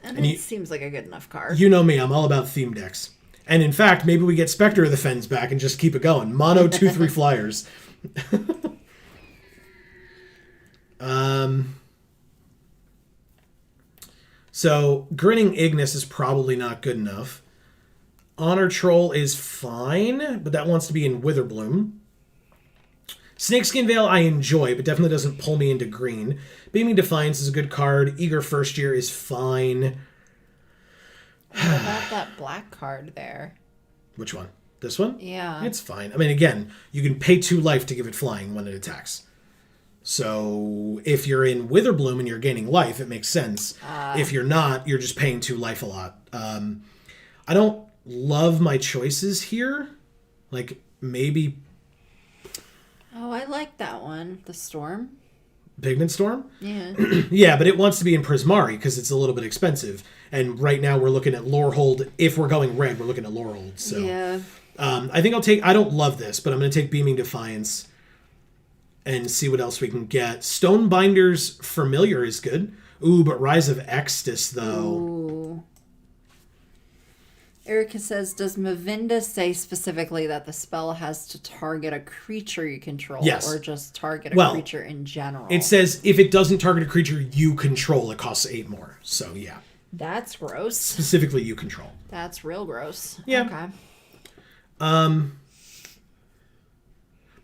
And it seems like a good enough card. You know me, I'm all about theme decks. And in fact, maybe we get Spectre of the Fens back and just keep it going. Mono 2/3 Flyers. So, Grinning Ignis is probably not good enough. Honor Troll is fine, but that wants to be in Witherbloom. Snakeskin Veil I enjoy, but definitely doesn't pull me into green. Beaming Defiance is a good card. Eager First Year is fine. What about that black card there? Which one? This one? Yeah. It's fine. I mean, again, you can pay 2 life to give it flying when it attacks. So if you're in Witherbloom and you're gaining life, it makes sense. If you're not, you're just paying 2 life a lot. I don't love my choices here. Like, maybe... Oh, I like that one. The Storm. Pigment Storm? Yeah. Yeah, but it wants to be in Prismari because it's a little bit expensive. And right now we're looking at Lorehold. If we're going red, we're looking at Lorehold. So Yeah. I think I don't love this, but I'm going to take Beaming Defiance. and see what else we can get. Stonebinder's Familiar is good. Ooh, but Rise of Extus, though. Ooh. Erica says, does Mavinda say specifically that the spell has to target a creature you control? Yes. Or just target a creature in general? It says if it doesn't target a creature you control, it costs 8 more. So, yeah. That's gross. Specifically you control. That's real gross. Yeah. Okay.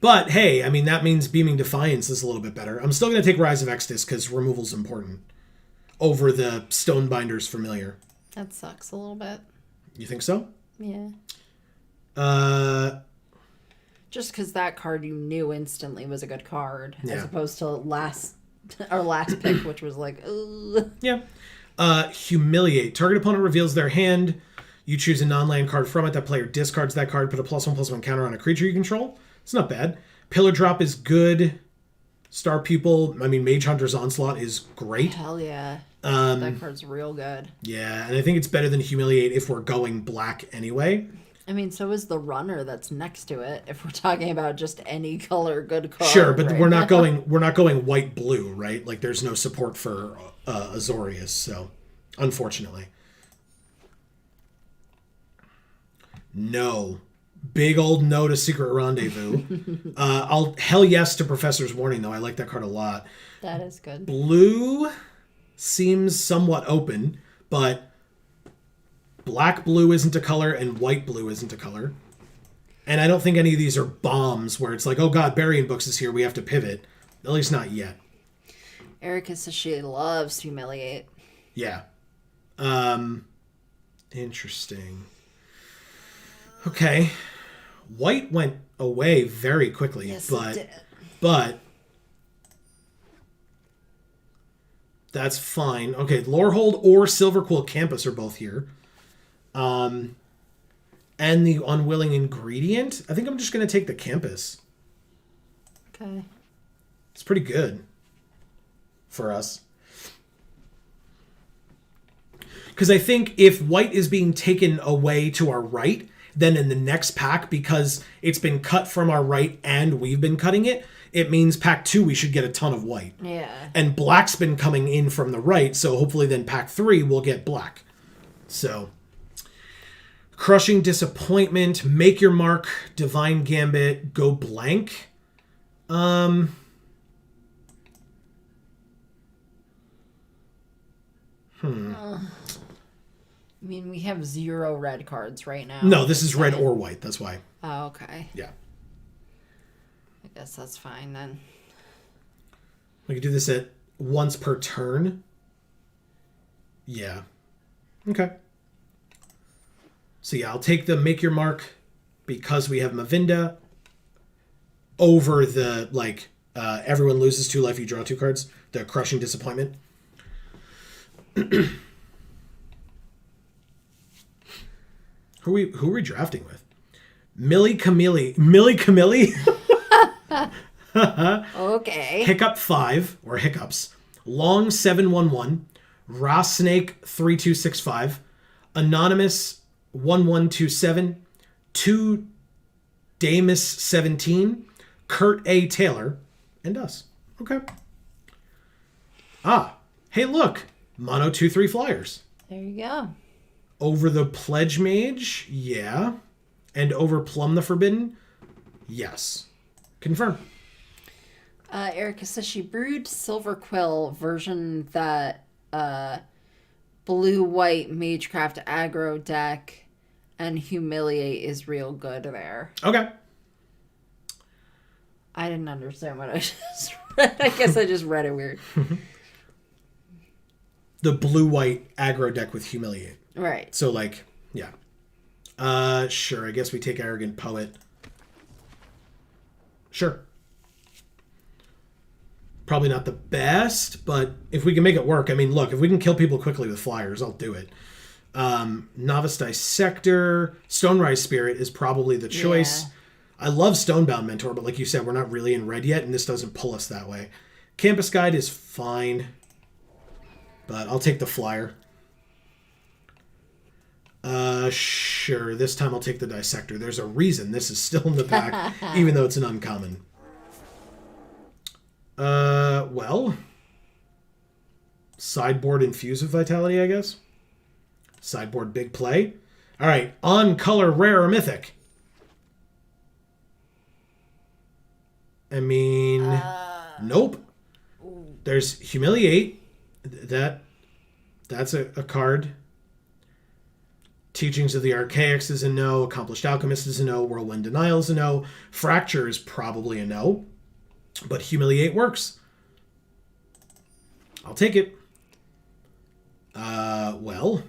But, hey, I mean, that means Beaming Defiance is a little bit better. I'm still going to take Rise of Extus because removal's important over the Stonebinder's Familiar. That sucks a little bit. You think so? Yeah. Uh, Just because that card you knew instantly was a good card, Yeah. as opposed to our last pick, which was like, ugh. Yeah. Humiliate. Target opponent reveals their hand. You choose a non-land card from it. That player discards that card. Put a +1/+1 counter on a creature you control. It's not bad. Pillar Drop is good. Star Pupil, I mean, Mage Hunter's Onslaught is great. Hell yeah. That card's real good. Yeah, and I think it's better than Humiliate if we're going black anyway. I mean, so is the runner that's next to it. If we're talking about just any color good card, Sure, but right we're now. not going white blue, right? Like there's no support for Azorius, so unfortunately. No. Big old no to Secret Rendezvous. I'll hell yes to Professor's Warning, though. I like that card a lot. That is good. Blue seems somewhat open, but black blue isn't a color and white blue isn't a color. And I don't think any of these are bombs where it's like, oh god, Burying Books is here, we have to pivot. At least not yet. Erica says she loves Humiliate. Yeah. Interesting. Okay. White went away very quickly, Yes, but it did. but that's fine. Okay, Lorehold or Silverquill Campus are both here. And the Unwilling Ingredient. I think I'm just going to take the Campus. Okay. It's pretty good for us. Because I think if white is being taken away to our right, then in the next pack, because it's been cut from our right and we've been cutting it, it means pack 2 we should get a ton of white. Yeah. And black's been coming in from the right, so hopefully then pack 3 we'll get black. So, Crushing Disappointment, Make Your Mark, Divine Gambit, go blank. I mean, we have 0 red cards right now. No, this is red or white, that's why. Oh, okay. Yeah. I guess that's fine then. We could do this at once per turn. Yeah. Okay. So yeah, I'll take the Make Your Mark because we have Mavinda over the, like, everyone loses 2 life, you draw 2 cards. The Crushing Disappointment. Who are we drafting with? Millie Camille. Okay. Hiccup 5, or Hiccups. Long 711. Raw Snake 3265. Anonymous 1127. 2 Damus 17. Kurt A. Taylor. And us. Okay. Ah. Hey, look. Mono 2/3 flyers. There you go. Over the Pledge Mage, yeah. And over Plum the Forbidden, yes. Confirm. Erica says she brewed Silverquill version that blue-white Magecraft aggro deck and Humiliate is real good there. Okay. I didn't understand what I just read. I guess I just read it weird. The blue-white aggro deck with Humiliate. Right. So, like, yeah. Sure, I guess we take Arrogant Poet. Sure. Probably not the best, but if we can make it work, I mean, look, if we can kill people quickly with flyers, I'll do it. Novice Dissector, Stonerise Spirit is probably the choice. Yeah. I love Stonebound Mentor, but like you said, we're not really in red yet, and this doesn't pull us that way. Campus Guide is fine, but I'll take the flyer. Sure. This time I'll take the Dissector. There's a reason this is still in the pack, even though it's an uncommon. Well, sideboard infused with vitality, I guess. Sideboard big play. All right, on color, rare or mythic. I mean, nope. There's humiliate. That's a card. Teachings of the Archaics is a no. Accomplished Alchemist is a no. Whirlwind Denial is a no. Fracture is probably a no. But humiliate works. I'll take it. Well,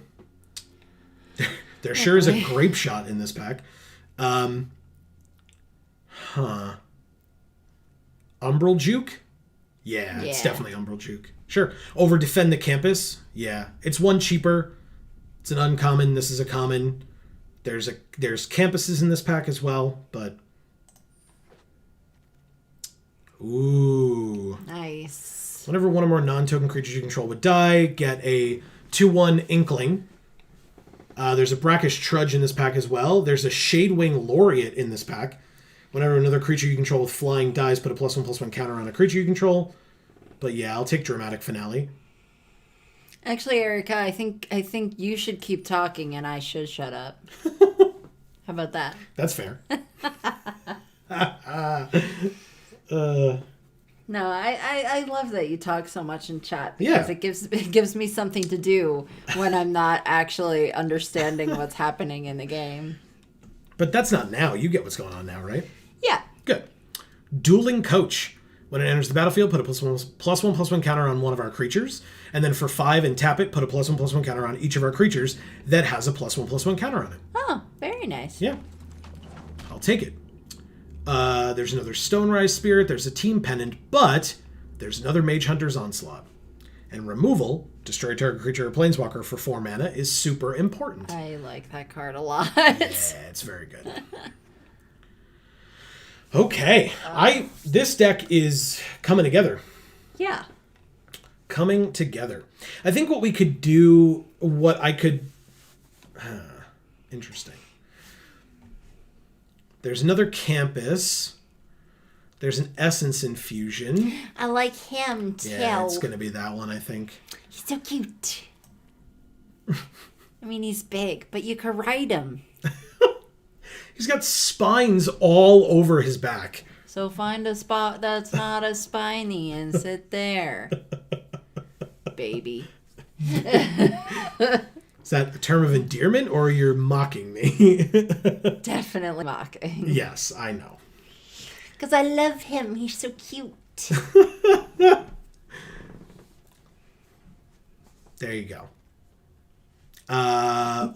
there sure is a grape shot in this pack. Umbral Juke? Yeah, it's definitely Umbral Juke. Sure. Over Defend the Campus? Yeah. It's one cheaper. It's an uncommon. This is a common. There's campuses in this pack as well, but... Ooh. Nice. Whenever one or more non-token creatures you control would die, get a 2/1 Inkling. There's a Brackish Trudge in this pack as well. There's a Shadewing Laureate in this pack. Whenever another creature you control with flying dies, put a +1/+1 counter on a creature you control. But yeah, I'll take Dramatic Finale. Actually, Erica, I think you should keep talking and I should shut up. How about that? That's fair. No, I love that you talk so much in chat because Yeah. it gives me something to do when I'm not actually understanding what's happening in the game. But that's not now. You get what's going on now, right? Yeah. Good. Dueling Coach. When it enters the battlefield, put a +1/+1 counter on one of our creatures. And then for 5 and tap it, put a +1/+1 counter on each of our creatures that has a +1/+1 counter on it. Oh, very nice. Yeah. I'll take it. There's another Stonerise Spirit. There's a Team Pennant. But there's another Mage Hunter's Onslaught. And removal, destroy target creature or planeswalker for 4 mana, is super important. I like that card a lot. Yeah, it's very good. Okay. This deck is coming together. Yeah. Coming together. I think what we could do, interesting. There's another Campus. There's an Essence Infusion. I like him too. Yeah, it's going to be that one, I think. He's so cute. I mean, he's big, but you could ride him. He's got spines all over his back. So find a spot that's not as spiny and sit there. Baby. Is that a term of endearment or you're mocking me? Definitely mocking. Yes, I know. Because I love him. He's so cute. There you go.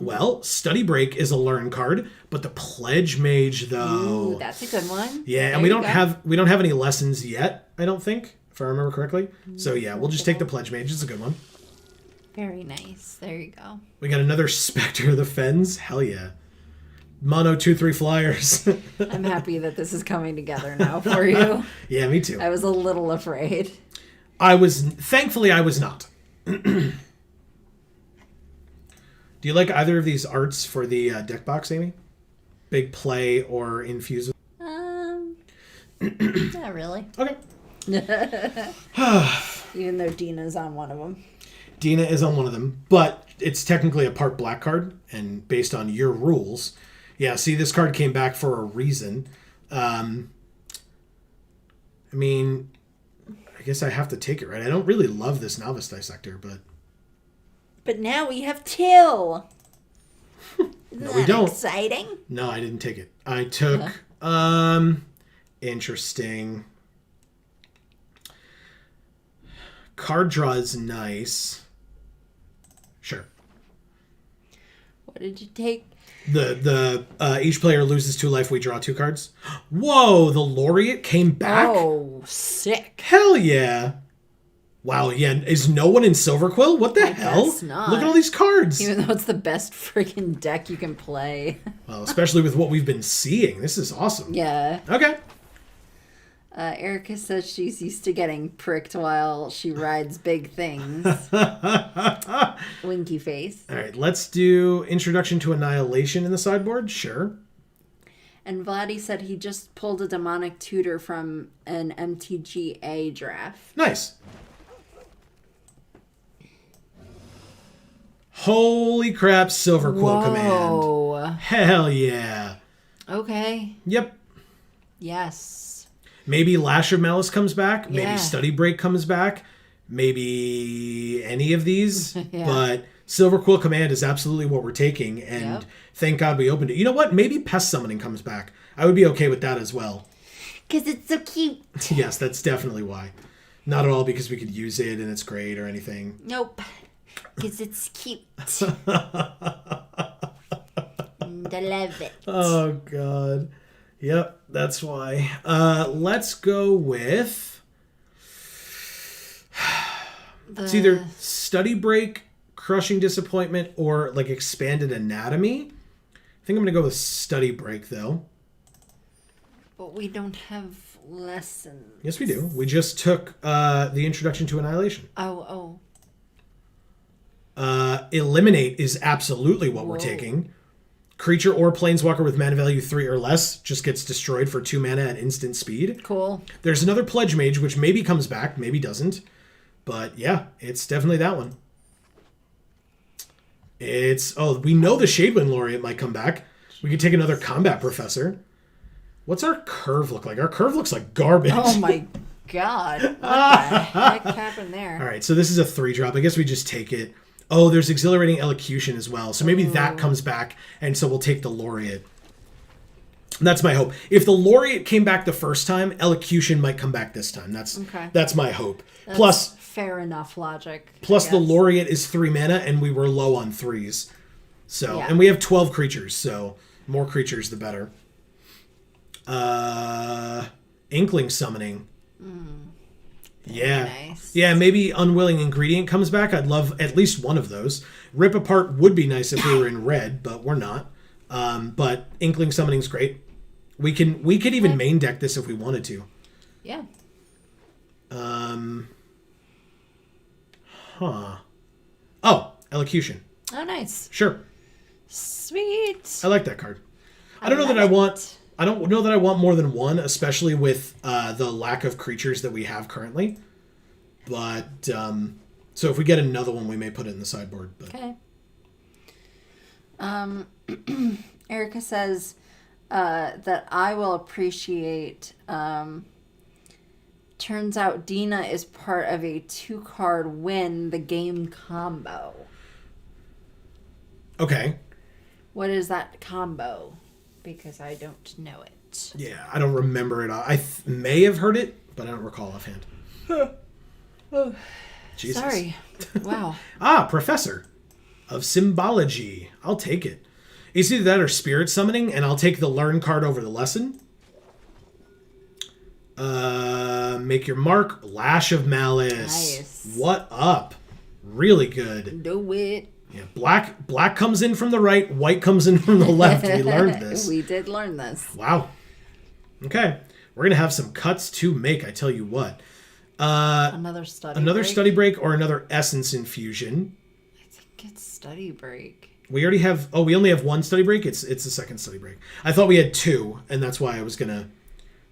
Well, Study Break is a learn card, but the Pledge Mage though. Ooh, that's a good one. Yeah, There and we you don't go. have any lessons yet, I don't think, if I remember correctly. So yeah, we'll just take the Pledge Mage. It's a good one. Very nice. There you go. We got another Spectre of the Fens. Hell yeah. Mono 2/3 flyers. I'm happy that this is coming together now for you. Yeah, me too. I was a little afraid. Thankfully I was not. Do you like either of these arts for the deck box, Amy? Big play or infuse? Not really. Okay. Even though Dina's on one of them. Dina is on one of them, but it's technically a part black card, and based on your rules. Yeah, see, this card came back for a reason. I mean, I guess I have to take it, right? I don't really love this Novice Dissector, but... But now we have Till. Isn't we that don't. exciting? No, I didn't take it. I took... Interesting. Card draw is nice. Sure. What did you take? The each player loses 2 life. We draw 2 cards. Whoa! The Laureate came back. Oh, sick! Hell yeah! Wow. Yeah. Is no one in Silverquill? What the hell? guess not. Look at all these cards. Even though it's the best freaking deck you can play. Well, especially with what we've been seeing, this is awesome. Yeah. Okay. Erica says she's used to getting pricked while she rides big things. Winky face. All right. Let's do Introduction to Annihilation in the sideboard. Sure. And Vladdy said he just pulled a demonic tutor from an MTGA draft. Nice. Holy crap, Silver Quill Command. Hell yeah. Okay. Yep. Yes. Maybe Lash of Malice comes back. Maybe Yeah. Study Break comes back. Maybe any of these. Yeah. But Silver Quill Command is absolutely what we're taking. And thank God we opened it. You know what? Maybe Pest Summoning comes back. I would be okay with that as well. Because it's so cute. Yes, that's definitely why. Not at all because we could use it and it's great or anything. Nope. Because it's cute. And I love it. Oh, God. Yep, that's why. Let's go with... It's either Study Break, Crushing Disappointment, or like Expanded Anatomy. I think I'm going to go with Study Break, though. But we don't have lessons. Yes, we do. We just took the Introduction to Annihilation. Oh. Eliminate is absolutely what we're taking. Creature or planeswalker with mana value 3 or less just gets destroyed for 2 mana at instant speed. Cool. There's another Pledge Mage, which maybe comes back, maybe doesn't. But yeah, it's definitely that one. We know the Shadewind Laureate might come back. We could take another Combat Professor. What's our curve look like? Our curve looks like garbage. Oh my god. What the heck happened there? All right, so this is a 3-drop. I guess we just take it. Oh, there's Exhilarating Elocution as well. So maybe that comes back, and so we'll take the Laureate. That's my hope. If the Laureate came back the first time, Elocution might come back this time. That's my hope. Plus, fair enough logic. Plus the Laureate is 3 mana, and we were low on 3s. So, Yeah. and we have 12 creatures, so more creatures the better. Inkling Summoning. Yeah. Nice. Yeah, maybe Unwilling Ingredient comes back. I'd love at least one of those. Rip Apart would be nice if we were in red, but we're not. But Inkling Summoning's great. We could even main deck this if we wanted to. Yeah. Oh, Elocution. Oh, nice. Sure. Sweet. I like that card. I don't know that I want more than one, especially with the lack of creatures that we have currently. But so if we get another one, we may put it in the sideboard. But. Okay. Erica says that I will appreciate. Turns out Dina is part of a 2-card win the game combo. Okay. What is that combo? Because I don't know it. Yeah, I don't remember it. I may have heard it, but I don't recall offhand. Oh, Jesus. sorry. Wow. Professor of Symbology. I'll take it. It's either that or Spirit Summoning, and I'll take the Learn card over the Lesson. Make Your Mark. Lash of Malice. Nice. What up? Really good. Do it. Yeah, black comes in from the right, white comes in from the left. We learned this. We did learn this. Wow. Okay. We're going to have some cuts to make, I tell you what. Another study break or another Essence Infusion. I think it's study break. We already have... Oh, we only have one study break? It's the second study break. I thought we had 2, and that's why I was going to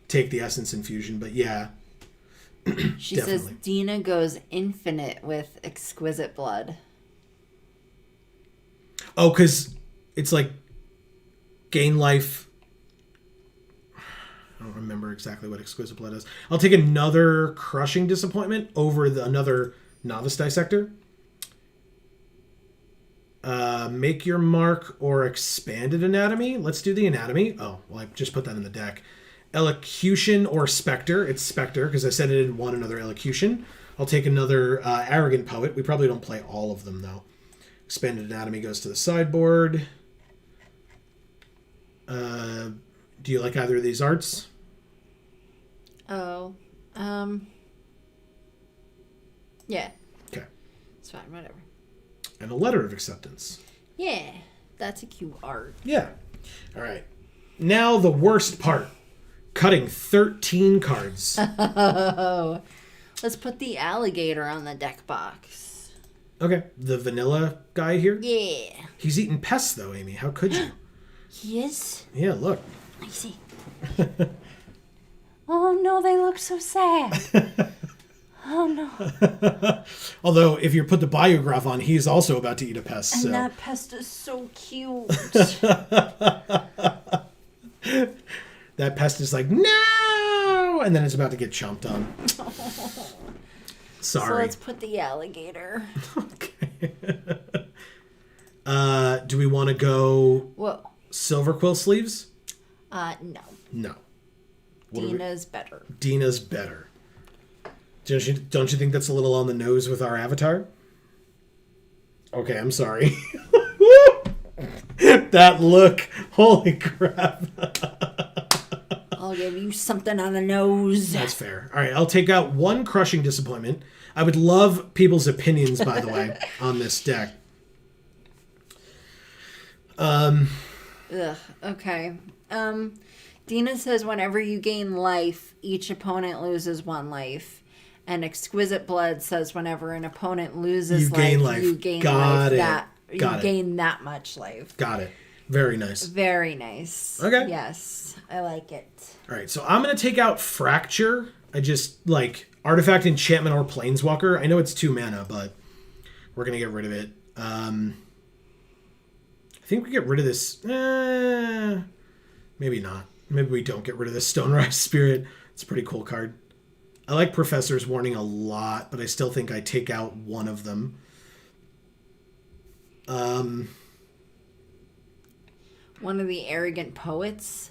take the Essence Infusion. But yeah. She says Dina goes infinite with Exquisite Blood. Oh, because it's like gain life. I don't remember exactly what Exquisite Blood is. I'll take another Crushing Disappointment over another Novice Dissector. Make Your Mark or Expanded Anatomy. Let's do the Anatomy. Oh, well, I just put that in the deck. Elocution or Spectre. It's Spectre because I said it didn't want another Elocution. I'll take another Arrogant Poet. We probably don't play all of them, though. Expanded Anatomy goes to the sideboard. Do you like either of these arts? Oh. Yeah. Okay. It's fine, whatever. And a Letter of Acceptance. Yeah. That's a cute art. Yeah. All right. Now the worst part. Cutting 13 cards. Oh. Let's put the alligator on the deck box. Okay. The vanilla guy here? Yeah. He's eating pests, though, Amy. How could you? He is? Yeah, look. I see. Oh no, they look so sad. Oh no. Although, if you put the biograph on, he's also about to eat a pest. And So. that pest is so cute. That pest is like, no! And then it's about to get chomped on. Sorry. So let's put the alligator. Okay. Do we want to go Whoa. silver quill sleeves? No. No. Dina's better. Dina's better. Don't you think that's a little on the nose with our avatar? Okay, I'm sorry. That look. Holy crap. I'll give you something on the nose. That's fair. All right, I'll take out one crushing disappointment. I would love people's opinions, by the way, on this deck. Ugh. Okay. Dina says whenever you gain life, each opponent loses 1 life. And Exquisite Blood says whenever an opponent loses You gain life. you gain Got life. it. That Got you it. gain that much life. Got it. Very nice. Very nice. Okay. Yes, I like it. All right, so I'm going to take out Fracture. I just, like, Artifact, Enchantment, or Planeswalker. I know it's 2 mana, but we're going to get rid of it. I think we get rid of this. Maybe not. Maybe we don't get rid of this Stonerise Spirit. It's a pretty cool card. I like Professor's Warning a lot, but I still think I take out one of them. One of the Arrogant Poets.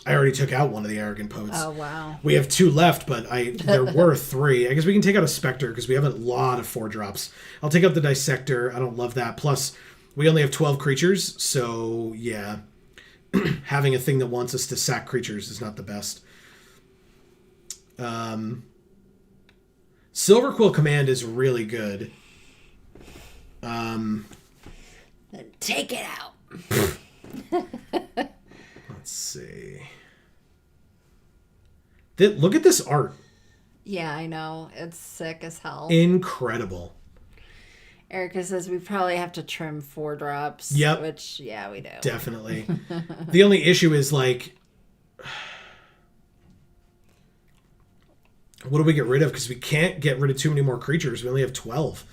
I already took out one of the Arrogant Poets. Oh, wow. We have 2 left, but there were 3. I guess we can take out a Spectre because we have a lot of 4-drops. I'll take out the Dissector. I don't love that. Plus, we only have 12 creatures, so yeah. Having a thing that wants us to sack creatures is not the best. Silver Quill Command is really good. Then take it out. Let's see. Look at this art. Yeah, I know. It's sick as hell. Incredible. Erica says we probably have to trim 4-drops. Yep. Which, yeah, we do. Definitely. The only issue is, like, what do we get rid of? Because we can't get rid of too many more creatures. We only have 12.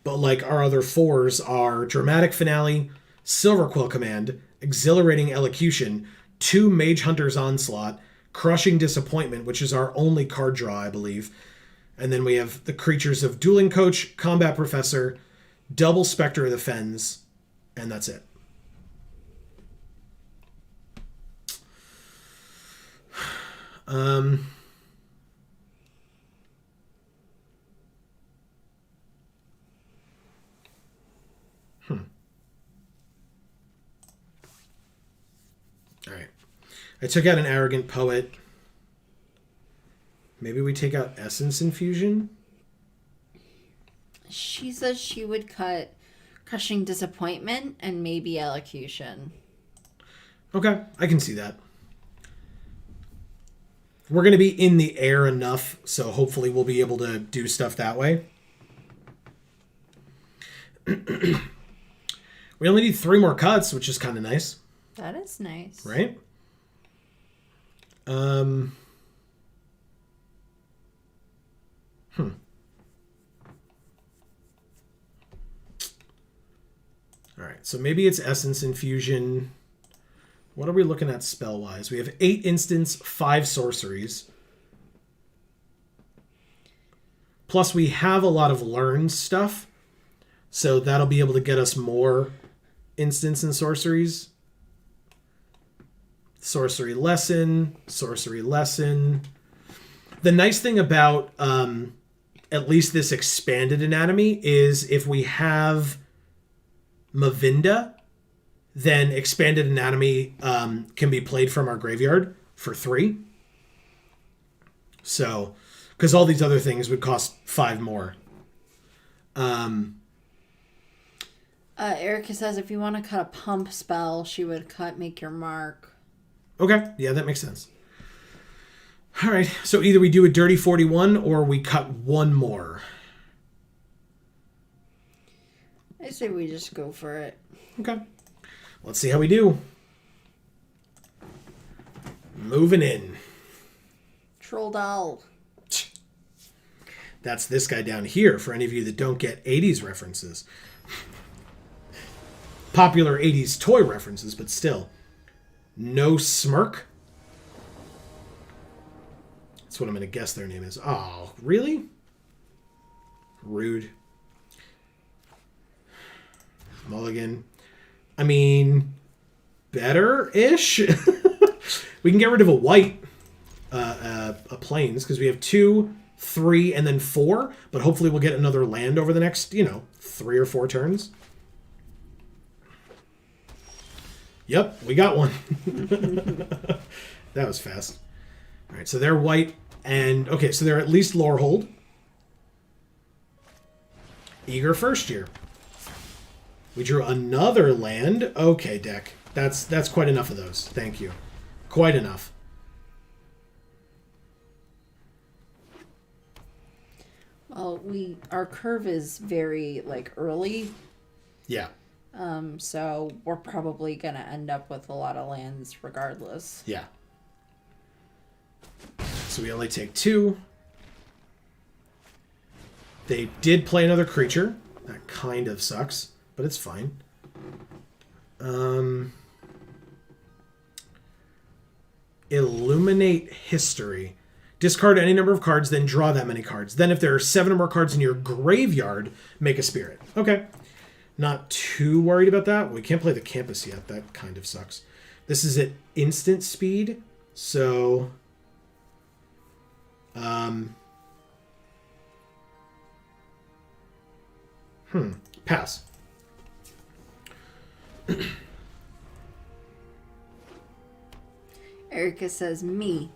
But, like, our other 4s are Dramatic Finale, Silver Quill Command, Exhilarating Elocution, 2 Mage Hunter's Onslaught, Crushing Disappointment, which is our only card draw, I believe. And then we have the creatures of Dueling Coach, Combat Professor, Double Spectre of the Fens, and that's it. All right. I took out an Arrogant Poet. Maybe we take out Essence Infusion? She says she would cut Crushing Disappointment and maybe Elocution. Okay, I can see that. We're going to be in the air enough, so hopefully we'll be able to do stuff that way. We only need 3 more cuts, which is kind of nice. That is nice. Right? All right, so maybe it's Essence Infusion. What are we looking at spell-wise? We have 8 instants, 5 sorceries. Plus, we have a lot of learned stuff, so that'll be able to get us more instants and sorceries. Sorcery Lesson, Sorcery Lesson. The nice thing about at least this expanded anatomy is if we have Mavinda, then expanded anatomy can be played from our graveyard for 3. So, because all these other things would cost 5 more. Erica says if you want to cut a pump spell, she would cut Make Your Mark. Okay, yeah, that makes sense. All right, so either we do a dirty 41 or we cut 1 more. I say we just go for it. Okay. Let's see how we do. Moving in. Troll doll. That's this guy down here for any of you that don't get 80s references. Popular 80s toy references, but still. No Smirk. That's what I'm going to guess their name is. Oh, really? Rude. Mulligan. I mean, better-ish. We can get rid of a white a plains because we have 2, 3, and then 4. But hopefully we'll get another land over the next, 3 or 4 turns. Yep, we got one. That was fast. All right, so they're white. And, okay, so they're at least Lorehold. Eager First Year. We drew another land. Okay, deck. That's quite enough of those. Thank you. Quite enough. Well, our curve is very early, Yeah. so we're probably gonna end up with a lot of lands regardless. Yeah. So we only take 2. They did play another creature. That kind of sucks, but it's fine. Illuminate History. Discard any number of cards, then draw that many cards. Then if there are 7 or more cards in your graveyard, make a spirit. Okay. Not too worried about that. We can't play the campus yet. That kind of sucks. This is at instant speed, so... Pass. Erica says, me.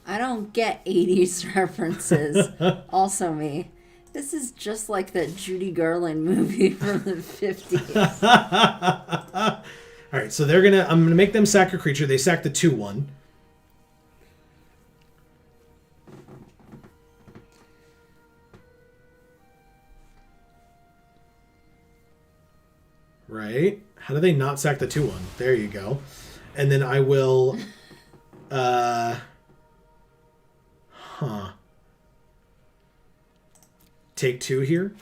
I don't get 80s references. Also me. This is just like that Judy Garland movie from the 50s. All right, so I'm gonna make them sack a creature. They sack the 2/1. Right? How do they not sack the 2/1? There you go. And then I will take 2 here.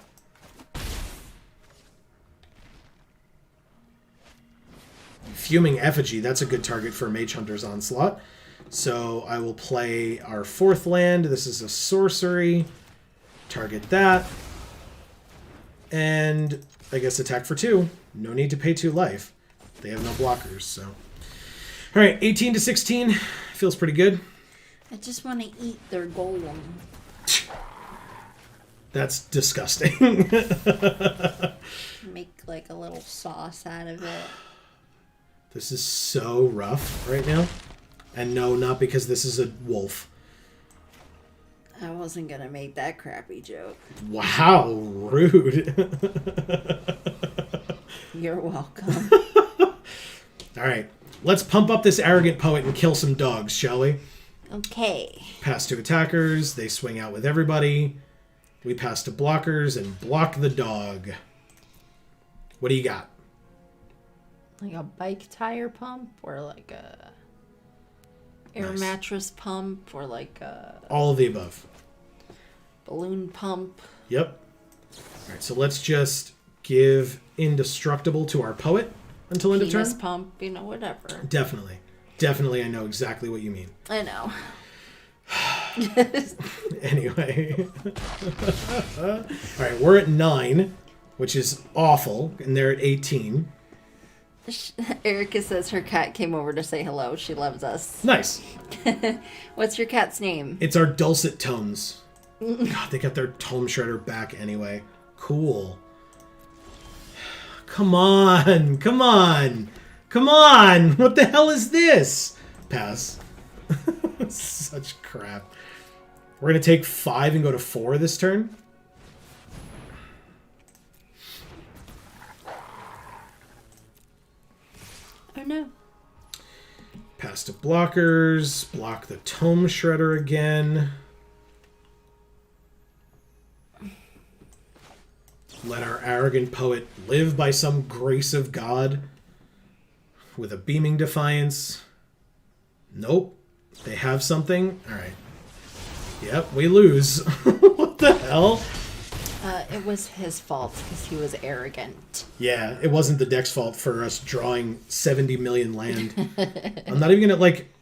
Fuming Effigy, that's a good target for Mage Hunter's Onslaught. So I will play our 4th land. This is a sorcery. Target that. And I guess attack for 2. No need to pay 2 life. They have no blockers, so. All right, 18 to 16. Feels pretty good. I just want to eat their golem. That's disgusting. Make a little sauce out of it. This is so rough right now. And no, not because this is a wolf. I wasn't going to make that crappy joke. Wow, rude. You're welcome. All right, let's pump up this arrogant poet and kill some dogs, shall we? Okay. Pass to attackers. They swing out with everybody. We pass to blockers and block the dog. What do you got? Like a bike tire pump or like a air Nice. mattress pump or like a All of the above. balloon pump. Yep. All right, so let's just give Indestructible to our poet until end of Penis turn. pump, whatever. Definitely. Definitely, I know exactly what you mean. I know. Anyway. All right, we're at 9, which is awful, and they're at 18. Erica says her cat came over to say hello. She loves us. Nice. What's your cat's name? It's our dulcet tones. God, they got their tome shredder back anyway. Cool. Come on. Come on. Come on. What the hell is this? Pass. Such crap. We're going to take 5 and go to 4 this turn. Oh no. Pass to blockers. Block the tome shredder again. Let our arrogant poet live by some grace of God with a beaming defiance. Nope. They have something. All right. Yep, we lose. What the hell? It was his fault because he was arrogant. Yeah, it wasn't the deck's fault for us drawing 70 million land. I'm not even going to, like...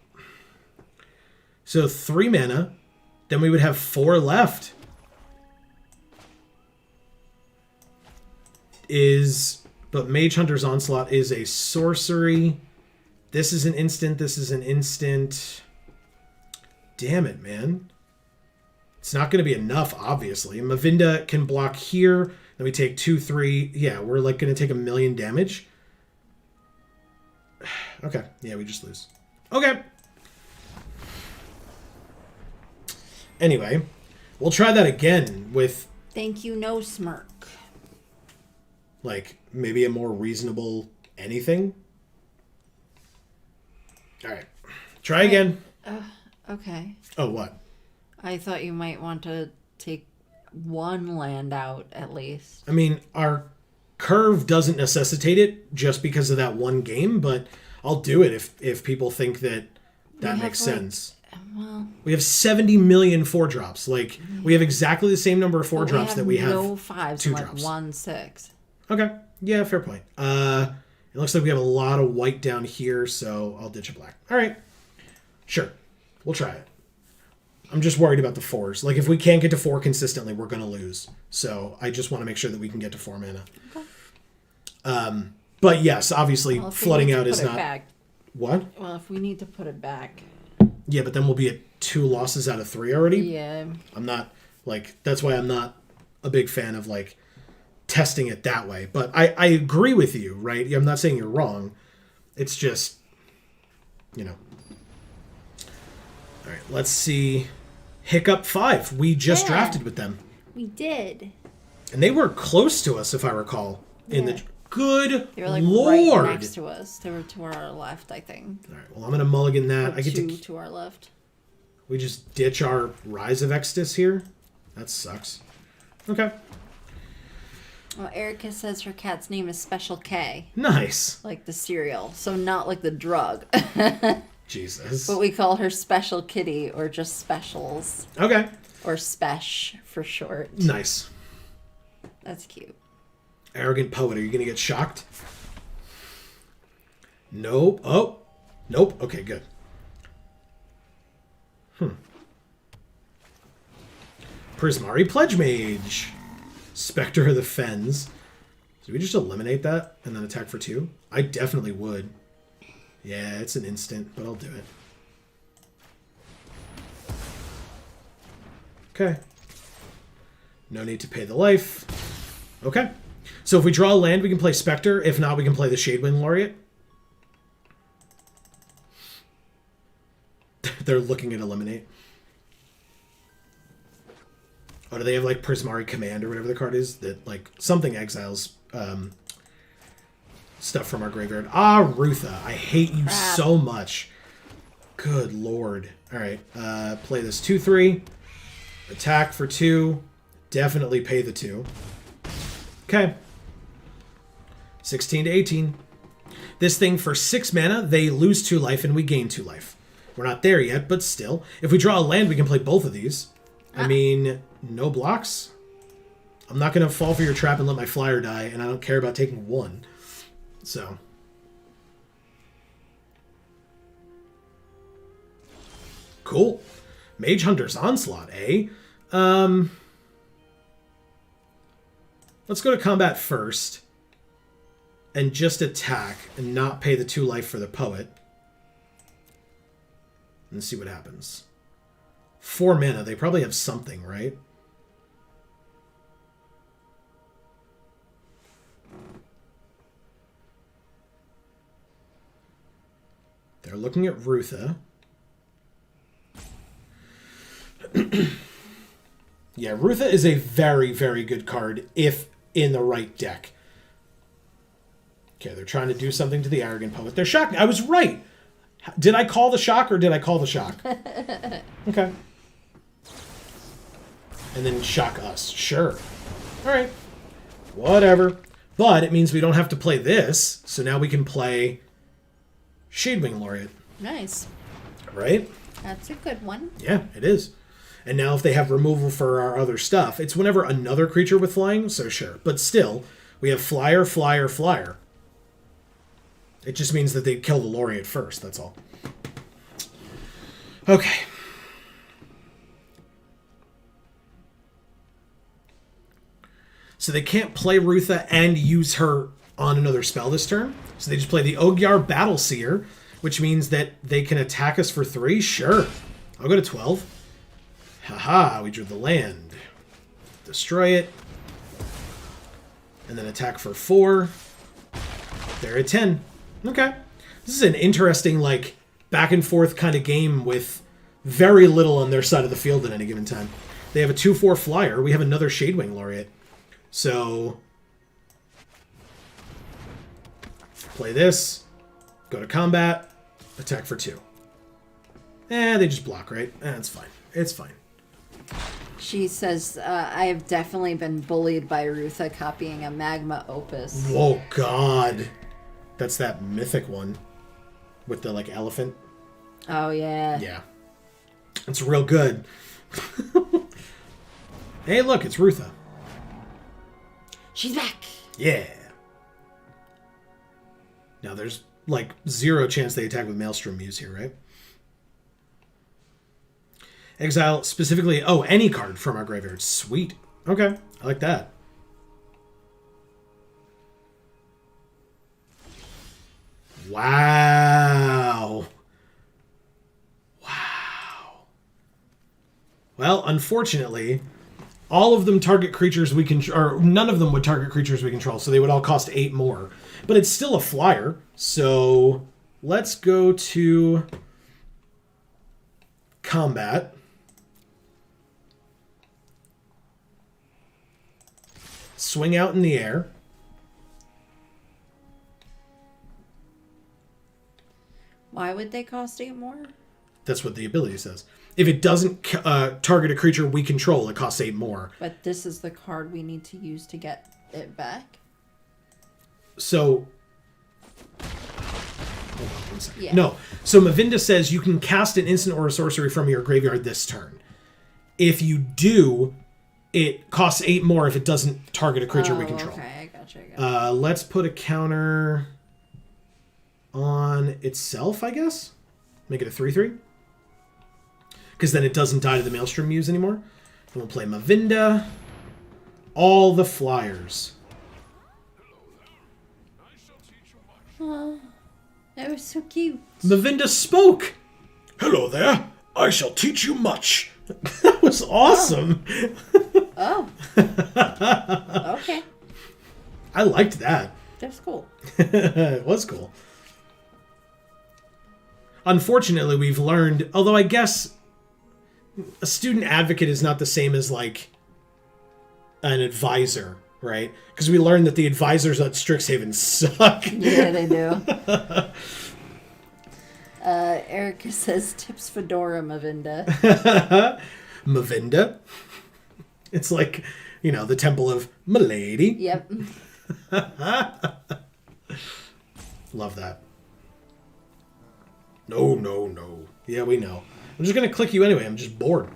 So 3 mana. Then we would have 4 left. But Mage Hunter's Onslaught is a sorcery. This is an instant. This is an instant. Damn it, man. It's not going to be enough, obviously. Mavinda can block here. Then we take 2, 3. Yeah, we're like going to take 1 million damage. Okay. Yeah, we just lose. Okay. Anyway, we'll try that again with... Thank you, no smirk. Like, maybe a more reasonable anything. All right. Try again. Okay. Oh, what? I thought you might want to take 1 land out at least. I mean, our curve doesn't necessitate it just because of that one game, but I'll do it if people think that makes sense. Well, we have 70 million 4-drops. Like, we have exactly the same number of 4-drops that we have no 5s, 2-drops. like 1 6. Okay. Yeah, fair point. It looks like we have a lot of white down here, so I'll ditch a black. All right. Sure. We'll try it. I'm just worried about the 4s. Like, if we can't get to 4 consistently, we're going to lose. So I just want to make sure that we can get to 4 mana. Okay. But yes, obviously, flooding out is not... Back. What? Well, if we need to put it back. Yeah, but then we'll be at 2 losses out of 3 already. Yeah. I'm not, like... That's why I'm not a big fan of, like, testing it that way. But I agree with you, right? I'm not saying you're wrong. It's just, you know. All right, let's see. Hiccup 5. We just drafted with them. We did. And they were close to us, if I recall. In the good they were like Lord. right next to us. They were to our left, I think. All right, well, I'm going to mulligan that. I get to our left. We just ditch our Rise of Exodus here. That sucks. Okay. Well, Erica says her cat's name is Special K. Nice. Like the cereal. So not like the drug. Jesus. But we call her Special Kitty or just Specials. Okay. Or Spesh for short. Nice. That's cute. Arrogant Poet, are you going to get shocked? Nope. Oh. Nope. Okay, good. Prismari Pledge Mage. Spectre of the Fens. So we just eliminate that and then attack for 2? I definitely would. Yeah, it's an instant, but I'll do it. Okay. No need to pay the life. Okay. So if we draw a land, we can play Spectre. If not, we can play the Shadewind Laureate. They're looking at eliminate. Oh, do they have, like, Prismari Command or whatever the card is? That, like, something exiles stuff from our graveyard. Ah, Rutha. I hate you so much. Good lord. All right. Play this 2-3. Attack for 2. Definitely pay the 2. Okay. 16 to 18. This thing, for 6 mana, they lose 2 life and we gain 2 life. We're not there yet, but still. If we draw a land, we can play both of these. I mean, no blocks. I'm not going to fall for your trap and let my flyer die, and I don't care about taking 1. So. Cool. Mage Hunter's Onslaught, eh? Let's go to combat first. And just attack and not pay the 2 life for the poet. And see what happens. 4 mana. They probably have something, right? They're looking at Rutha. Yeah, Rutha is a very, very good card if in the right deck. Okay, they're trying to do something to the Arrogant Poet. They're shocking. I was right. Did I call the shock or did I call the shock? Okay. And then shock us. Sure. All right. Whatever. But it means we don't have to play this, so now we can play Shadewing Laureate. Nice. Right? That's a good one. Yeah, it is. And now if they have removal for our other stuff, it's whenever another creature with flying, so sure. But still, we have flyer, flyer, flyer. It just means that they kill the Laureate first, that's all. Okay. So they can't play Rutha and use her on another spell this turn. So they just play the Ogyar Battleseer, which means that they can attack us for 3? Sure. I'll go to 12. Haha, we drew the land. Destroy it. And then attack for 4. They're at 10. Okay. This is an interesting, like, back and forth kind of game with very little on their side of the field at any given time. They have a 2/4 flyer. We have another Shadewing Laureate. So, play this, go to combat, attack for 2. They just block, right? It's fine. It's fine. She says, I have definitely been bullied by Rutha copying a Magma Opus. Oh, God. That's that mythic one with the, like, elephant. Oh, yeah. Yeah. It's real good. Hey, look, it's Rutha. She's back. Yeah. Now, there's, like, 0 chance they attack with Maelstrom Muse here, right? Exile specifically... Oh, any card from our graveyard. Sweet. Okay. I like that. Wow. Wow. Well, unfortunately, all of them target creatures we can... Or none of them would target creatures we control, so they would all cost 8 more. But it's still a flyer, so let's go to combat. Swing out in the air. Why would they cost 8 more? That's what the ability says. If it doesn't target a creature we control, it costs 8 more. But this is the card we need to use to get it back? So... Hold on 1 second. Yeah. No. So Mavinda says you can cast an instant or a sorcery from your graveyard this turn. If you do, it costs 8 more if it doesn't target a creature we control. Okay, I gotcha. Let's put a counter on itself, I guess. Make it a 3/3. Because then it doesn't die to the Maelstrom Muse anymore. And we'll play Mavinda. All the flyers. Oh, that was so cute. Mavinda spoke. Hello there. I shall teach you much. That was awesome. Oh. Okay. I liked that. That's cool. It was cool. Unfortunately, we've learned, although I guess a student advocate is not the same as, like, an advisor, right? Because we learned that the advisors at Strixhaven suck. Yeah, they do. Erica says, tips Fedora, Mavinda. Mavinda. It's like, you know, the temple of Milady. Yep. Love that. No, no, no. Yeah, we know. I'm just going to click you anyway. I'm just bored.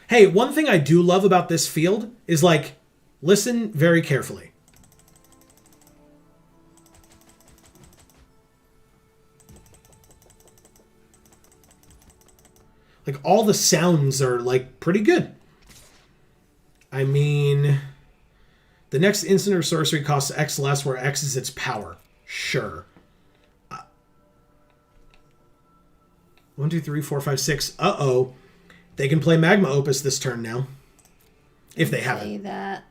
Hey, one thing I do love about this field is, like, listen very carefully. Like, all the sounds are, like, pretty good. I mean, the next instant or sorcery costs X less, where X is its power. Sure. 1, 2, 3, 4, 5, 6. Uh-oh. They can play Magma Opus this turn now. If they haven't. Say that.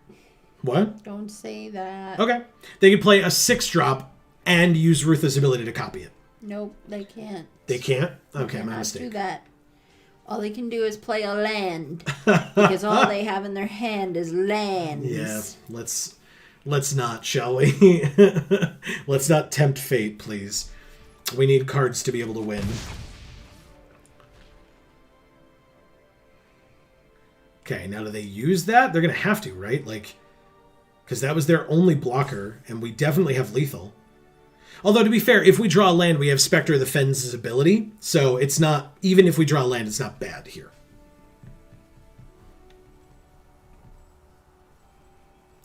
What? Don't say that. Okay. They can play a 6-drop and use Rutha's ability to copy it. Nope, they can't. They can't? Okay, They my cannot mistake. do that. All they can do is play a land. Because all they have in their hand is lands. Yeah, let's not, shall we? Let's not tempt fate, please. We need cards to be able to win. Okay, now do they use that? They're going to have to, right? Like, because that was their only blocker, and we definitely have lethal. Although, to be fair, if we draw a land, we have Spectre of the Fens' ability, so it's not, even if we draw a land, it's not bad here.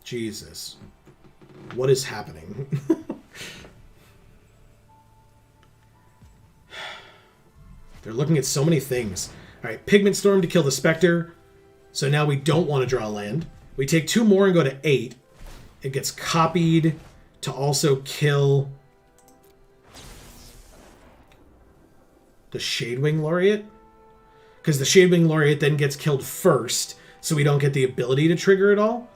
Jesus. What is happening? They're looking at so many things. All right, Pigment Storm to kill the Spectre. So now we don't want to draw a land. We take 2 more and go to 8. It gets copied to also kill the Shadewing Laureate. Because the Shadewing Laureate then gets killed first, so we don't get the ability to trigger it all.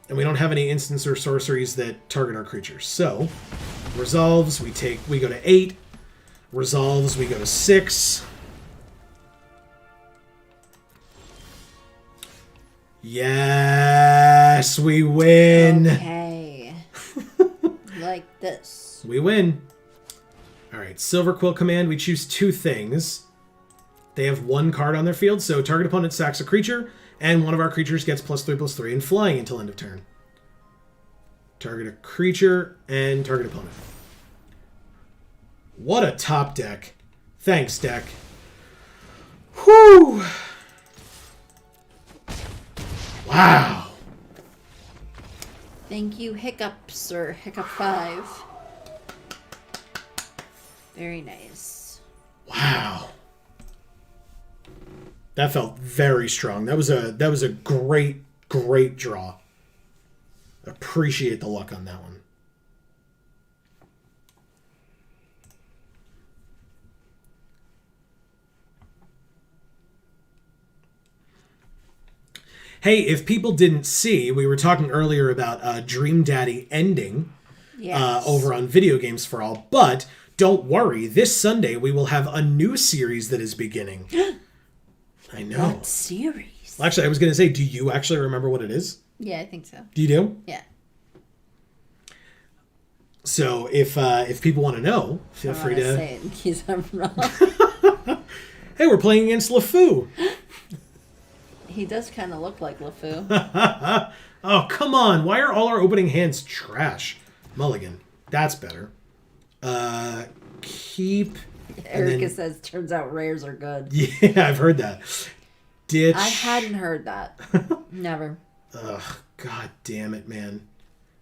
And we don't have any instants or sorceries that target our creatures. So, resolves, we go to 8. Resolves, we go to 6. Yes, we win. Okay. Like this. We win. All right, Silver Quill command. We choose 2 things. They have 1 card on their field, so target opponent sacks a creature, and one of our creatures gets +3/+3 and flying until end of turn. Target a creature and target opponent. What a top deck. Thanks, deck. Whew. Wow. Thank you, Hiccups, or Hiccup 5. Very nice. Wow. That felt very strong. That was a great draw. Appreciate the luck on that one. Hey, if people didn't see, we were talking earlier about Dream Daddy ending over on Video Games for All, but don't worry, this Sunday we will have a new series that is beginning. I know. What series? Well, actually, I was going to say, do you actually remember what it is? Yeah, I think so. Do you do? Yeah. So if people want to know, feel free to say it in case I'm wrong. Hey, we're playing against LeFou. He does kind of look like LeFou. Oh, come on. Why are all our opening hands trash? Mulligan. That's better. Keep. Erica says, turns out rares are good. Yeah, I've heard that. Ditch. I hadn't heard that. Never. Ugh, god damn it, man.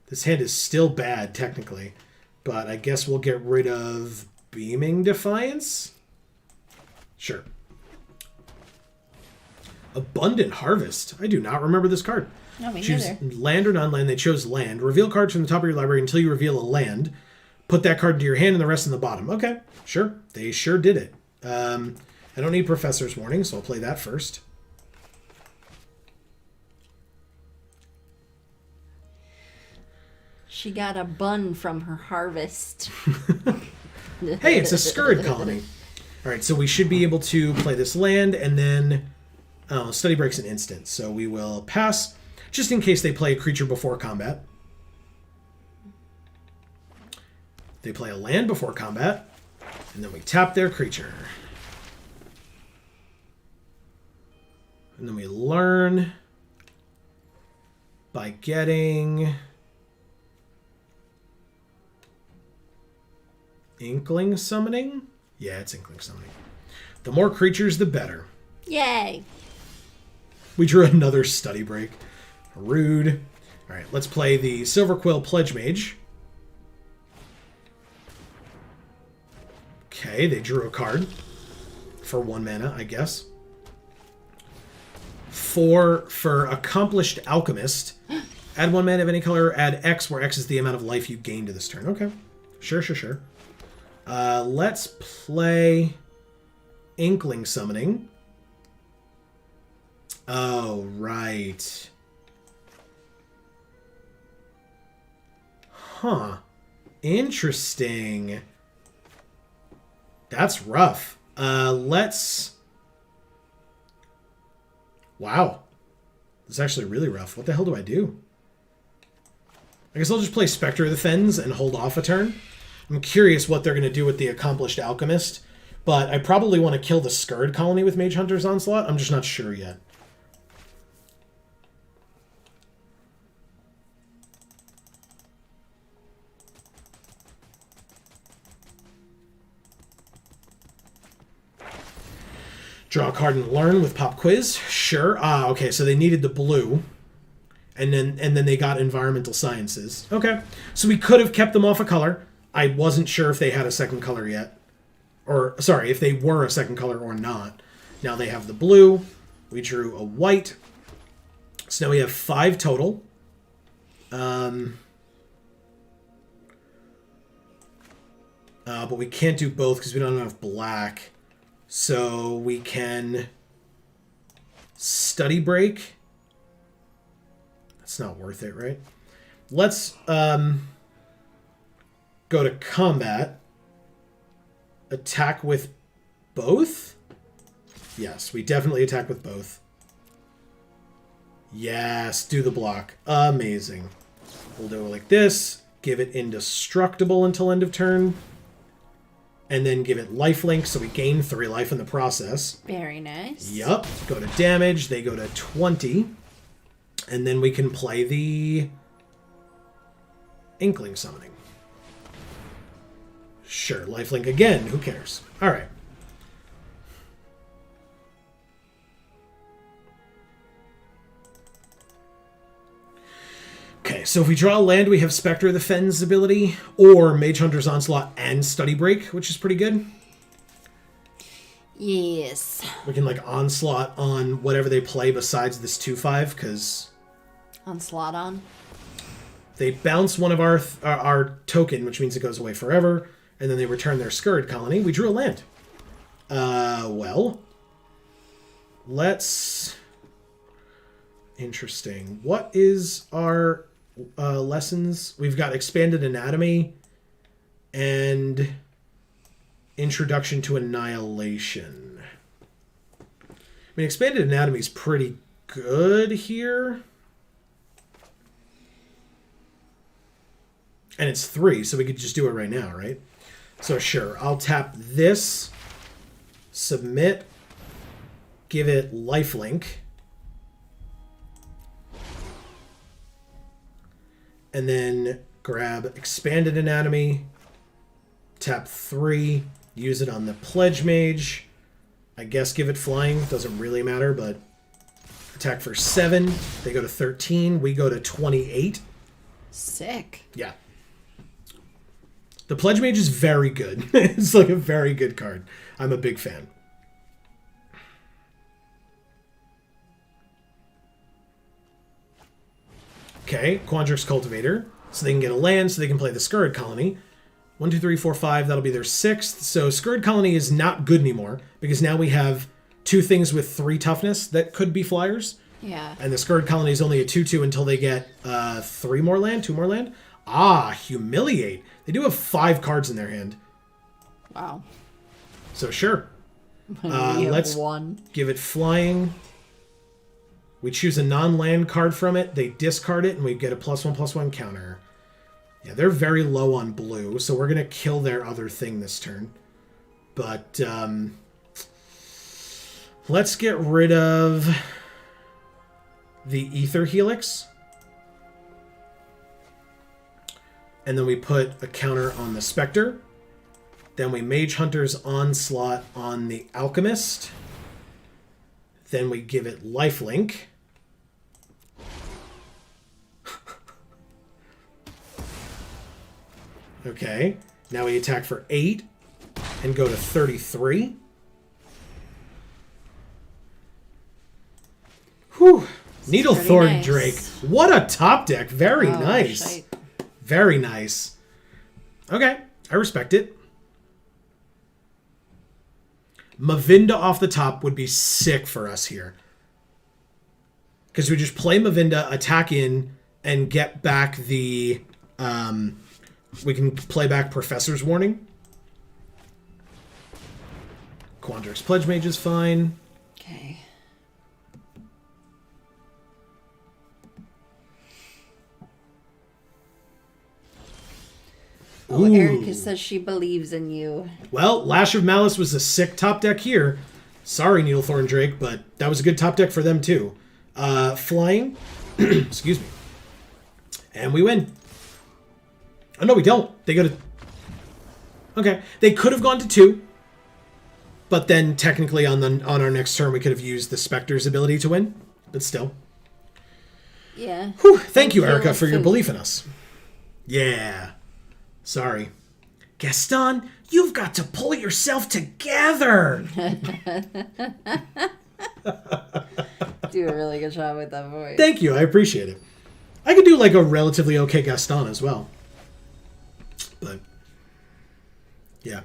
This hand is still bad, technically. But I guess we'll get rid of Beaming Defiance? Sure. Abundant Harvest. I do not remember this card. No, me Choose neither. land or non-land. They chose land. Reveal cards from the top of your library until you reveal a land. Put that card into your hand and the rest in the bottom. Okay, sure. They sure did it. I don't need Professor's Warning, so I'll play that first. She got a bun from her harvest. Hey, it's a Scourge colony. All right, so we should be able to play this land, and then Study Break's an instant, so we will pass, just in case they play a creature before combat. They play a land before combat, and then we tap their creature. And then we learn by getting Inkling Summoning? Yeah, it's Inkling Summoning. The more creatures, the better. Yay. We drew another Study Break. Rude. All right, let's play the Silver Quill Pledge Mage. Okay, they drew a card for 1 mana, I guess. 4 for Accomplished Alchemist. Add 1 mana of any color, add X, where X is the amount of life you gain to this turn. Okay, sure. Let's play Inkling Summoning. Oh, right. Huh. Interesting. That's rough. Let's... Wow. This is actually really rough. What the hell do I do? I guess I'll just play Spectre of the Fens and hold off a turn. I'm curious what they're going to do with the Accomplished Alchemist, but I probably want to kill the Scourge colony with Mage Hunter's Onslaught. I'm just not sure yet. Draw a card and learn with pop quiz. Sure. Okay, so they needed the blue. And then they got environmental sciences. Okay. So we could have kept them off a color. I wasn't sure if they had a second color yet. Or, sorry, if they were a second color or not. Now they have the blue. We drew a white. So now we have 5 total. But we can't do both because we don't have enough black. So we can study break. That's not worth it, right? Let's go to combat. Attack with both? Yes, we definitely attack with both. Yes, do the block. Amazing. We'll do it like this. Give it indestructible until end of turn. And then give it lifelink, so we gain 3 life in the process. Very nice. Yup. Go to damage. They go to 20. And then we can play the Inkling Summoning. Sure, lifelink again. Who cares? All right. Okay, so if we draw a land, we have Spectre of the Fens ability, or Mage Hunter's Onslaught and Study Break, which is pretty good. Yes. We can, like, Onslaught on whatever they play besides this 2/5, because... Onslaught on? They bounce one of our token, which means it goes away forever, and then they return their Scurrid Colony. We drew a land. Well... Let's... Interesting. What is our... lessons? We've got Expanded Anatomy and Introduction to Annihilation. I mean, Expanded Anatomy is pretty good here. And it's 3, so we could just do it right now, right? So sure, I'll tap this, submit, give it lifelink. And then grab Expanded Anatomy, tap 3, use it on the Pledge Mage. I guess give it flying, doesn't really matter, but attack for 7. They go to 13, we go to 28. Sick. Yeah. The Pledge Mage is very good. It's like a very good card. I'm a big fan. Okay, Quandrix Cultivator. So they can get a land, so they can play the Scurrid Colony. 1, 2, 3, 4, 5. That'll be their 6th. So Scurrid Colony is not good anymore, because now we have 2 things with 3 toughness that could be flyers. Yeah. And the Scurrid Colony is only a 2/2 until they get 3 more land, 2 more land. Ah, Humiliate. They do have 5 cards in their hand. Wow. So sure. We have Let's 1. give it flying. We choose a non-land card from it. They discard it, and we get a +1/+1 counter. Yeah, they're very low on blue, so we're going to kill their other thing this turn. But let's get rid of the Ether Helix. And then we put a counter on the Spectre. Then we Mage Hunter's Onslaught on the Alchemist. Then we give it lifelink. Okay. Now we attack for 8 and go to 33. Whew. Needlethorn nice. Drake. What a top deck. Very nice. Shite. Very nice. Okay. I respect it. Mavinda off the top would be sick for us here. Because we just play Mavinda, attack in, and get back the... we can play back Professor's Warning. Quandrix Pledge Mage is fine. Okay. Oh, Ooh. Erica says she believes in you. Well, Lash of Malice was a sick top deck here. Sorry, Needlethorn Drake, but that was a good top deck for them too. Flying. Excuse me. And we win. Oh, no, we don't. They go to... Okay. They could have gone to 2. But then technically on our next turn we could have used the Spectre's ability to win. But still. Yeah. Whew, thank you, Erica, for your belief in us. Yeah. Sorry. Gaston, you've got to pull yourself together. Do a really good job with that voice. Thank you. I appreciate it. I could do like a relatively okay Gaston as well. But, yeah.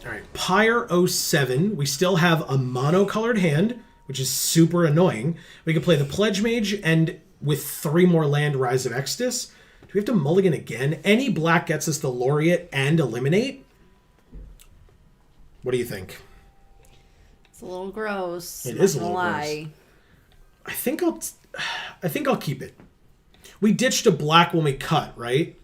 All right. Pyre 07. We still have a monocolored hand, which is super annoying. We could play the Pledge Mage and with 3 more land, Rise of Exodus. Do we have to mulligan again? Any black gets us the Laureate and Eliminate. What do you think? It's a little gross. It is a little gross. I think I'll keep it. We ditched a black when we cut, right?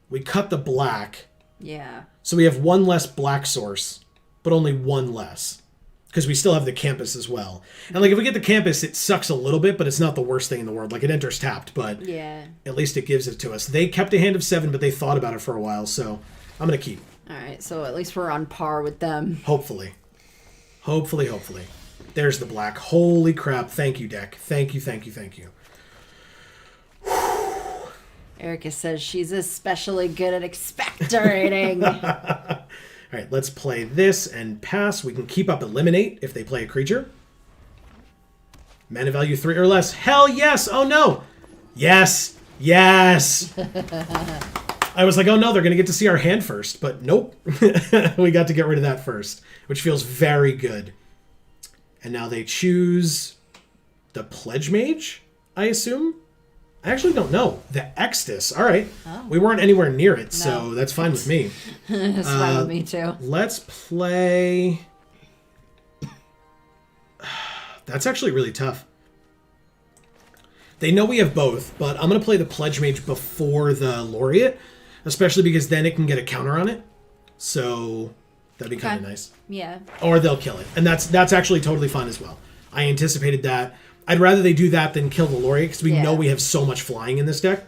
We cut the black. Yeah. So we have 1 less black source, but only 1 less. Because we still have the campus as well. And like if we get the campus, it sucks a little bit, but it's not the worst thing in the world. Like it enters tapped, but yeah, at least it gives it to us. They kept a hand of 7, but they thought about it for a while, so I'm going to keep. All right, so at least we're on par with them. Hopefully. Hopefully. There's the black. Holy crap. Thank you, deck. Thank you. Erica says she's especially good at expectorating. All right, let's play this and pass. We can keep up Eliminate if they play a creature. Mana value 3 or less. Hell yes! Oh no! Yes! I was like, oh no, they're going to get to see our hand first. But nope. We got to get rid of that first, which feels very good. And now they choose the Pledge Mage, I assume? I actually don't know. The Exodus. All right. Oh. We weren't anywhere near it, so that's fine with me. It's fine with me, too. Let's play... That's actually really tough. They know we have both, but I'm going to play the Pledge Mage before the Laureate, especially because then it can get a counter on it. So that'd be kind of nice. Yeah. Or they'll kill it. And that's actually totally fine as well. I anticipated that. I'd rather they do that than kill the Laureate because we know we have so much flying in this deck.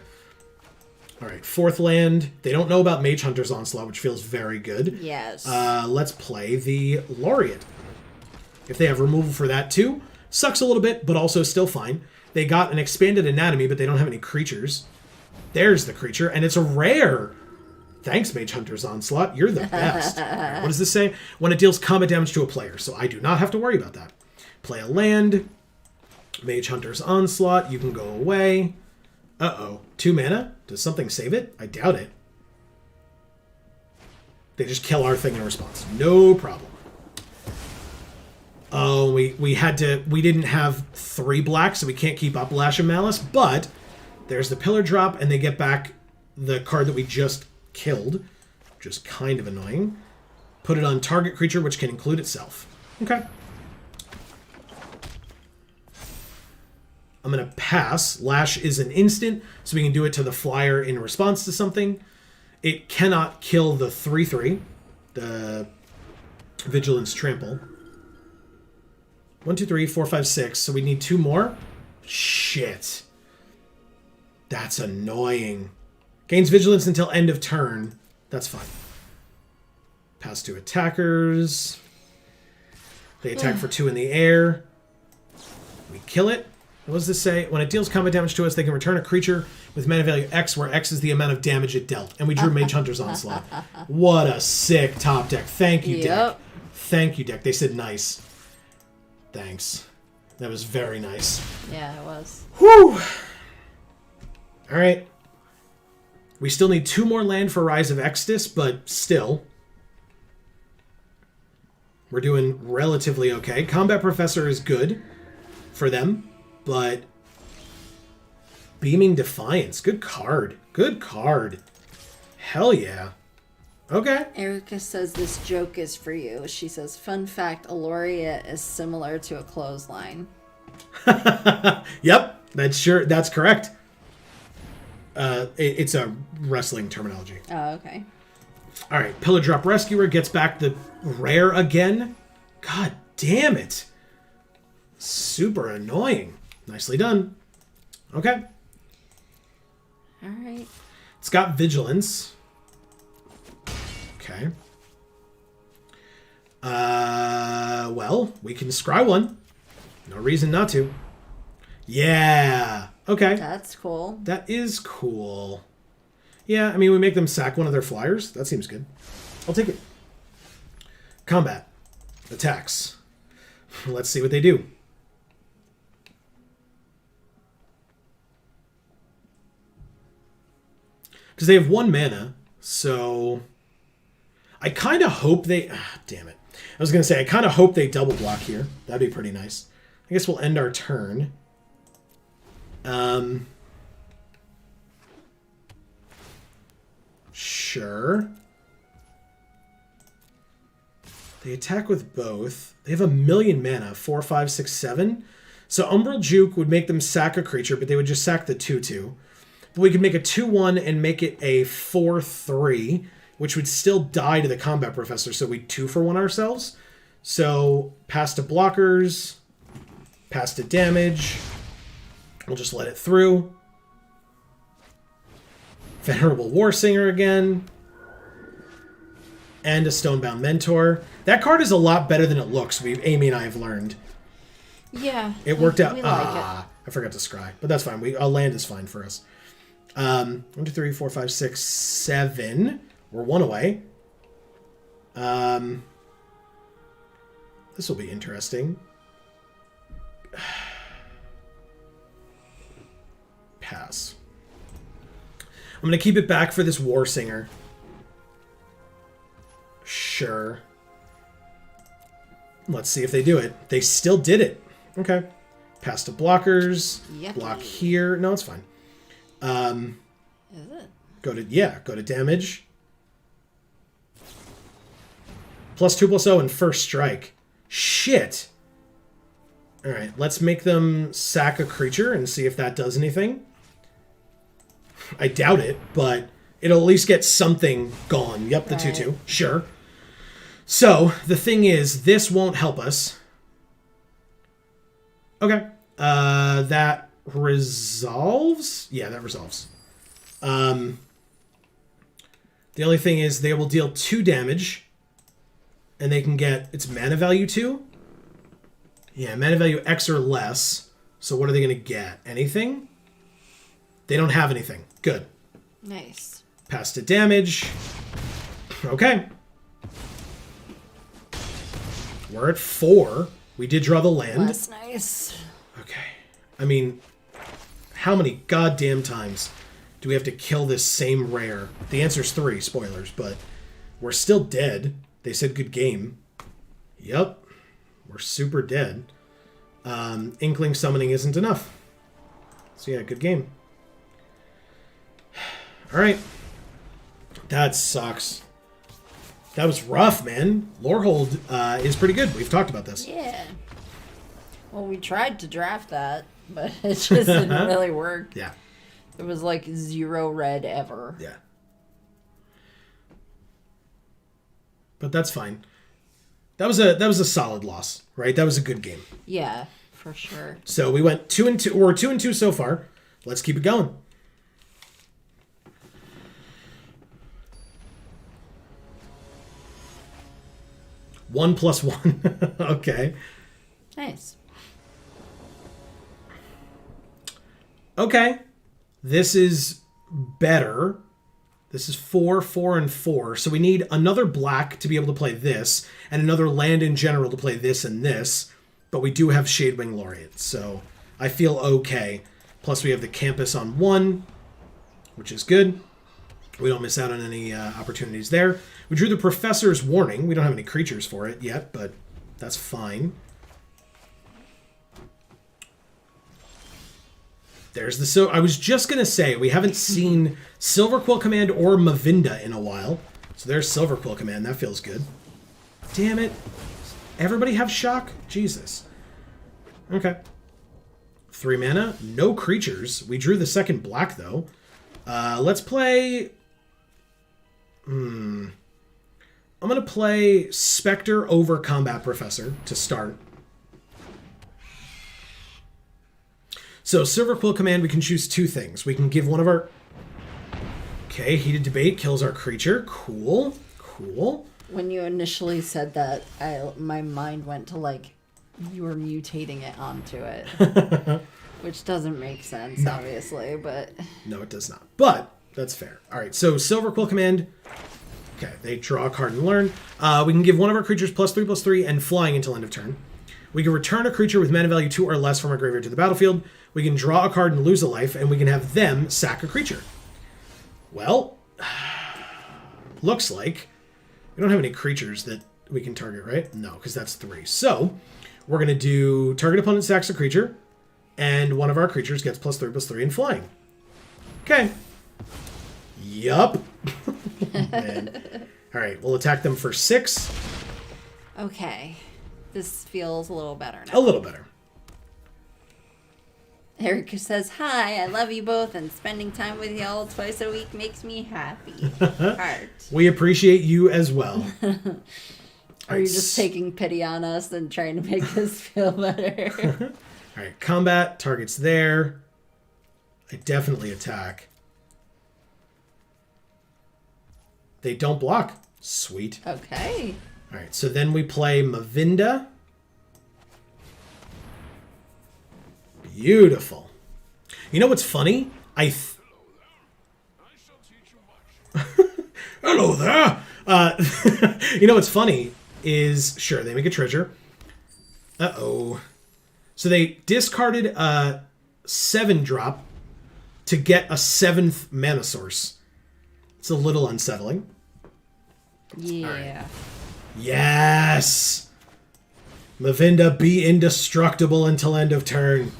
All right, 4th land. They don't know about Mage Hunter's Onslaught, which feels very good. Yes. Let's play the Laureate. If they have removal for that too, sucks a little bit, but also still fine. They got an expanded anatomy, but they don't have any creatures. There's the creature, and it's a rare. Thanks, Mage Hunter's Onslaught. You're the best. Right, what does this say? When it deals combat damage to a player, so I do not have to worry about that. Play a land. Mage Hunter's Onslaught. You can go away. Uh-oh. 2 mana? Does something save it? I doubt it. They just kill our thing in response. No problem. Oh, we didn't have 3 blacks, so we can't keep up Lash of Malice, but there's the Pillar Drop, and they get back the card that we just killed, which is kind of annoying. Put it on target creature, which can include itself. Okay. I'm going to pass. Lash is an instant, so we can do it to the flyer in response to something. It cannot kill the 3/3, the Vigilance Trample. 1, 2, 3, 4, 5, 6. So we need 2 more. Shit. That's annoying. Gains Vigilance until end of turn. That's fine. Pass to attackers. They attack for 2 in the air. We kill it. What does this say? When it deals combat damage to us, they can return a creature with mana value X, where X is the amount of damage it dealt. And we drew Mage Hunter's Onslaught. What a sick top deck. Thank you, deck. Thank you, deck. They said nice. Thanks. That was very nice. Yeah, it was. Whew! Alright. We still need 2 more land for Rise of Exodus, but still. We're doing relatively okay. Combat Professor is good for them, but Beaming Defiance. Good card. Good card. Hell yeah. Okay. Erica says this joke is for you. She says, fun fact, a laureate is similar to a clothesline. Yep, that's correct. It's a wrestling terminology. Oh, okay. All right, Pillar Drop Rescuer gets back the rare again. God damn it. Super annoying. Nicely done. Okay. All right. It's got Vigilance. Okay. Well, we can scry one. No reason not to. Yeah. Okay. That's cool. That is cool. Yeah, I mean, we make them sack one of their flyers. That seems good. I'll take it. Combat. Attacks. Let's see what they do. Because they have 1 mana, so... I kind of hope they... damn it. I was going to say, I kind of hope they double block here. That'd be pretty nice. I guess we'll end our turn. Sure. They attack with both. They have 1,000,000 mana. 4, 5, 6, 7. So Umbral Juke would make them sack a creature, but they would just sack the 2/2. But we could make a 2/1 and make it a 4/3, which would still die to the Combat Professor, so we 2-for-1 ourselves. So pass to blockers, pass to damage. We'll just let it through. Venerable Warsinger again. And a Stonebound Mentor. That card is a lot better than it looks, Amy and I have learned. Yeah. It worked out. We like it. I forgot to scry. But that's fine. A land is fine for us. 1, 2, 3, 4, 5, 6, 7. We're 1 away. This will be interesting. Pass. I'm going to keep it back for this Warsinger. Sure. Let's see if they do it. They still did it. Okay. Pass to blockers. Yucky. Block here. No, it's fine. Is it? Go to damage. +2/+0 and first strike. Shit. Alright, let's make them sack a creature and see if that does anything. I doubt it, but it'll at least get something gone. Yep, the 2/2. Sure. So, the thing is, this won't help us. Okay. That resolves? Yeah, that resolves. The only thing is they will deal 2 damage. And they can get its mana value 2. Yeah, mana value X or less. So what are they going to get? Anything? They don't have anything. Good. Nice. Pass to damage. Okay. We're at 4. We did draw the land. That's nice. Okay. I mean, how many goddamn times do we have to kill this same rare? The answer's 3, spoilers, but we're still dead. They said good game. Yep. We're super dead. Inkling summoning isn't enough. So yeah, good game. Alright. That sucks. That was rough, man. Lorehold is pretty good. We've talked about this. Yeah. Well, we tried to draft that, but it just didn't really work. Yeah. It was like 0 red ever. Yeah. But that's fine. That was a solid loss, right? That was a good game. Yeah, for sure. So we went 2-2. We're 2-2 so far. Let's keep it going. One plus 1. Okay. Nice. Okay. This is better. This is 4, 4, and 4. So we need another black to be able to play this, and another land in general to play this and this. But we do have Shadewing Laureate, so I feel okay. Plus we have the Campus on 1, which is good. We don't miss out on any opportunities there. We drew the Professor's Warning. We don't have any creatures for it yet, but that's fine. There's the... So I was just going to say, we haven't seen Silver Quill Command or Mavinda in a while. So there's Silver Quill Command. That feels good. Damn it. Everybody have Shock? Jesus. Okay. 3 mana. No creatures. We drew the second black, though. Let's play... I'm going to play Spectre over Combat Professor to start. So, Silver Quill Command, we can choose 2 things. We can give one of our... Okay, Heated Debate kills our creature. Cool. Cool. When you initially said that, my mind went to like you were mutating it onto it, which doesn't make sense, obviously. But no, it does not. But that's fair. All right, so Silver Quill command. Okay, they draw a card and learn. We can give one of our creatures +3/+3 and flying until end of turn. We can return a creature with mana value 2 or less from our graveyard to the battlefield. We can draw a card and lose a life, and we can have them sack a creature. Well, looks like we don't have any creatures that we can target, right? No, because that's 3. So we're going to do target opponent sacks a creature, and one of our creatures gets +3/+3 in flying. Okay. Yup. Man. All right, we'll attack them for 6. okay, this feels a little better now. A little better. Erica says, "Hi, I love you both, and spending time with y'all twice a week makes me happy." Heart. We appreciate you as well. Are you just taking pity on us and trying to make us feel better? All right, combat, target's there. I definitely attack. They don't block. Sweet. Okay. All right, so then we play Mavinda. Beautiful. You know what's funny? Hello there. You know what's funny is, sure, they make a treasure. Uh-oh. So they discarded a 7-drop to get a 7th mana source. It's a little unsettling. Yeah. Right. Yes! Mavinda, be indestructible until end of turn.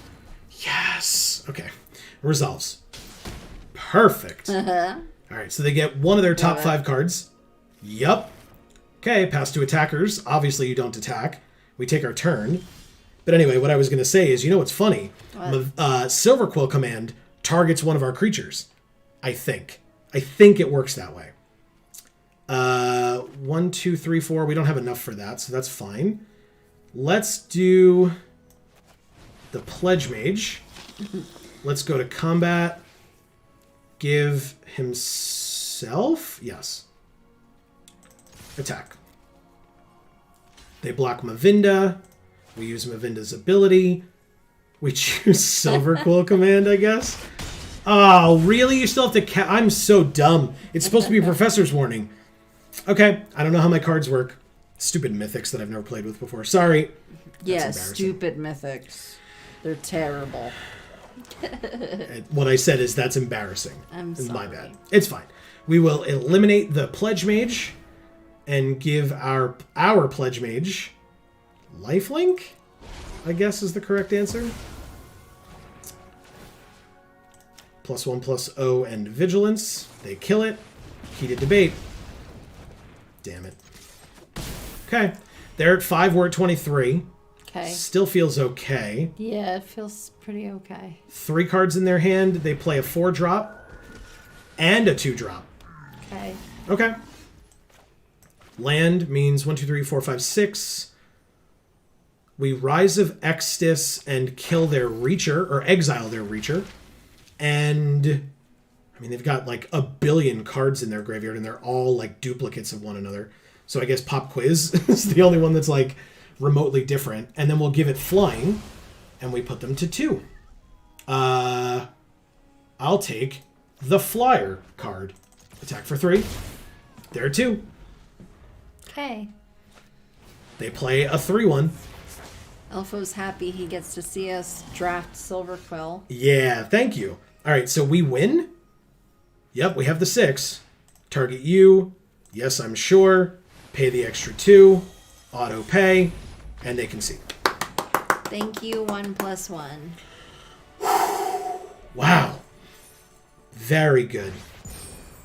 Yes! Okay. Resolves. Perfect. Alright, so they get one of their top 5 cards. Yup. Okay, pass to attackers. Obviously you don't attack. We take our turn. But anyway, what I was going to say is, you know what's funny? Silver Quill command targets one of our creatures. I think it works that way. 1, 2, 3, 4. We don't have enough for that, so that's fine. Let's do the Pledge Mage. Let's go to combat. Give himself. Yes. Attack. They block Mavinda. We use Mavinda's ability. We choose Silver Quill command, I guess. Oh, really? You still have to... I'm so dumb. It's supposed to be a professor's warning. Okay, I don't know how my cards work. Stupid mythics that I've never played with before. Sorry. Yeah, stupid mythics. They're terrible. What I said is that's embarrassing. I'm sorry. My bad. It's fine. We will eliminate the Pledge Mage and give our Pledge Mage lifelink, I guess is the correct answer. +1/+0 and Vigilance. They kill it. Heated debate. Damn it. Okay. They're at 5. We're at 23. Okay. Still feels okay. Yeah, it feels pretty okay. 3 cards in their hand. They play a 4-drop and a 2-drop. Okay. Okay. Land means 1, 2, 3, 4, 5, 6. We Rise of Extus and kill their Reacher, or exile their Reacher. And, I mean, they've got like a billion cards in their graveyard, and they're all like duplicates of one another. So I guess Pop Quiz is the only one that's like remotely different. And then we'll give it flying, and we put them to 2. I'll take the Flyer card. Attack for 3. There are 2. Okay. They play a 3/1. Elfo's happy he gets to see us draft Silver Quill. Yeah, thank you. All right, so we win? Yep, we have the 6. Target you. Yes, I'm sure. Pay the extra 2. Auto pay. And they can see. Thank you, 1+1. Wow. Very good.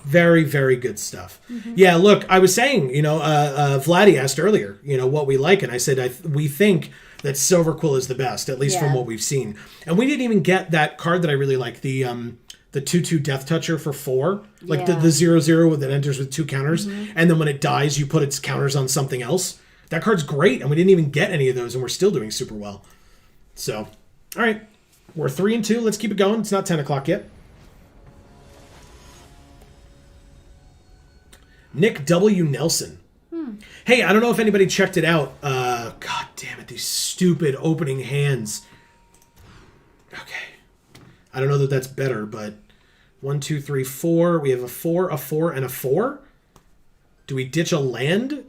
Very, very good stuff. Mm-hmm. Yeah, look, I was saying, Vladdy asked earlier, what we like. And I said, we think that Silver Quill is the best, at least from what we've seen. And we didn't even get that card that I really like, the 2/2 Death Toucher for 4. Like the 0/0 that enters with 2 counters. Mm-hmm. And then when it dies, you put its counters on something else. That card's great. And we didn't even get any of those. And we're still doing super well. So, all right. We're 3-2. Let's keep it going. It's not 10 o'clock yet. Nick W. Nelson. Hey, I don't know if anybody checked it out. God damn it, these stupid opening hands. Okay. I don't know that that's better, but 1, 2, 3, 4. We have a 4, a 4, and a 4. Do we ditch a land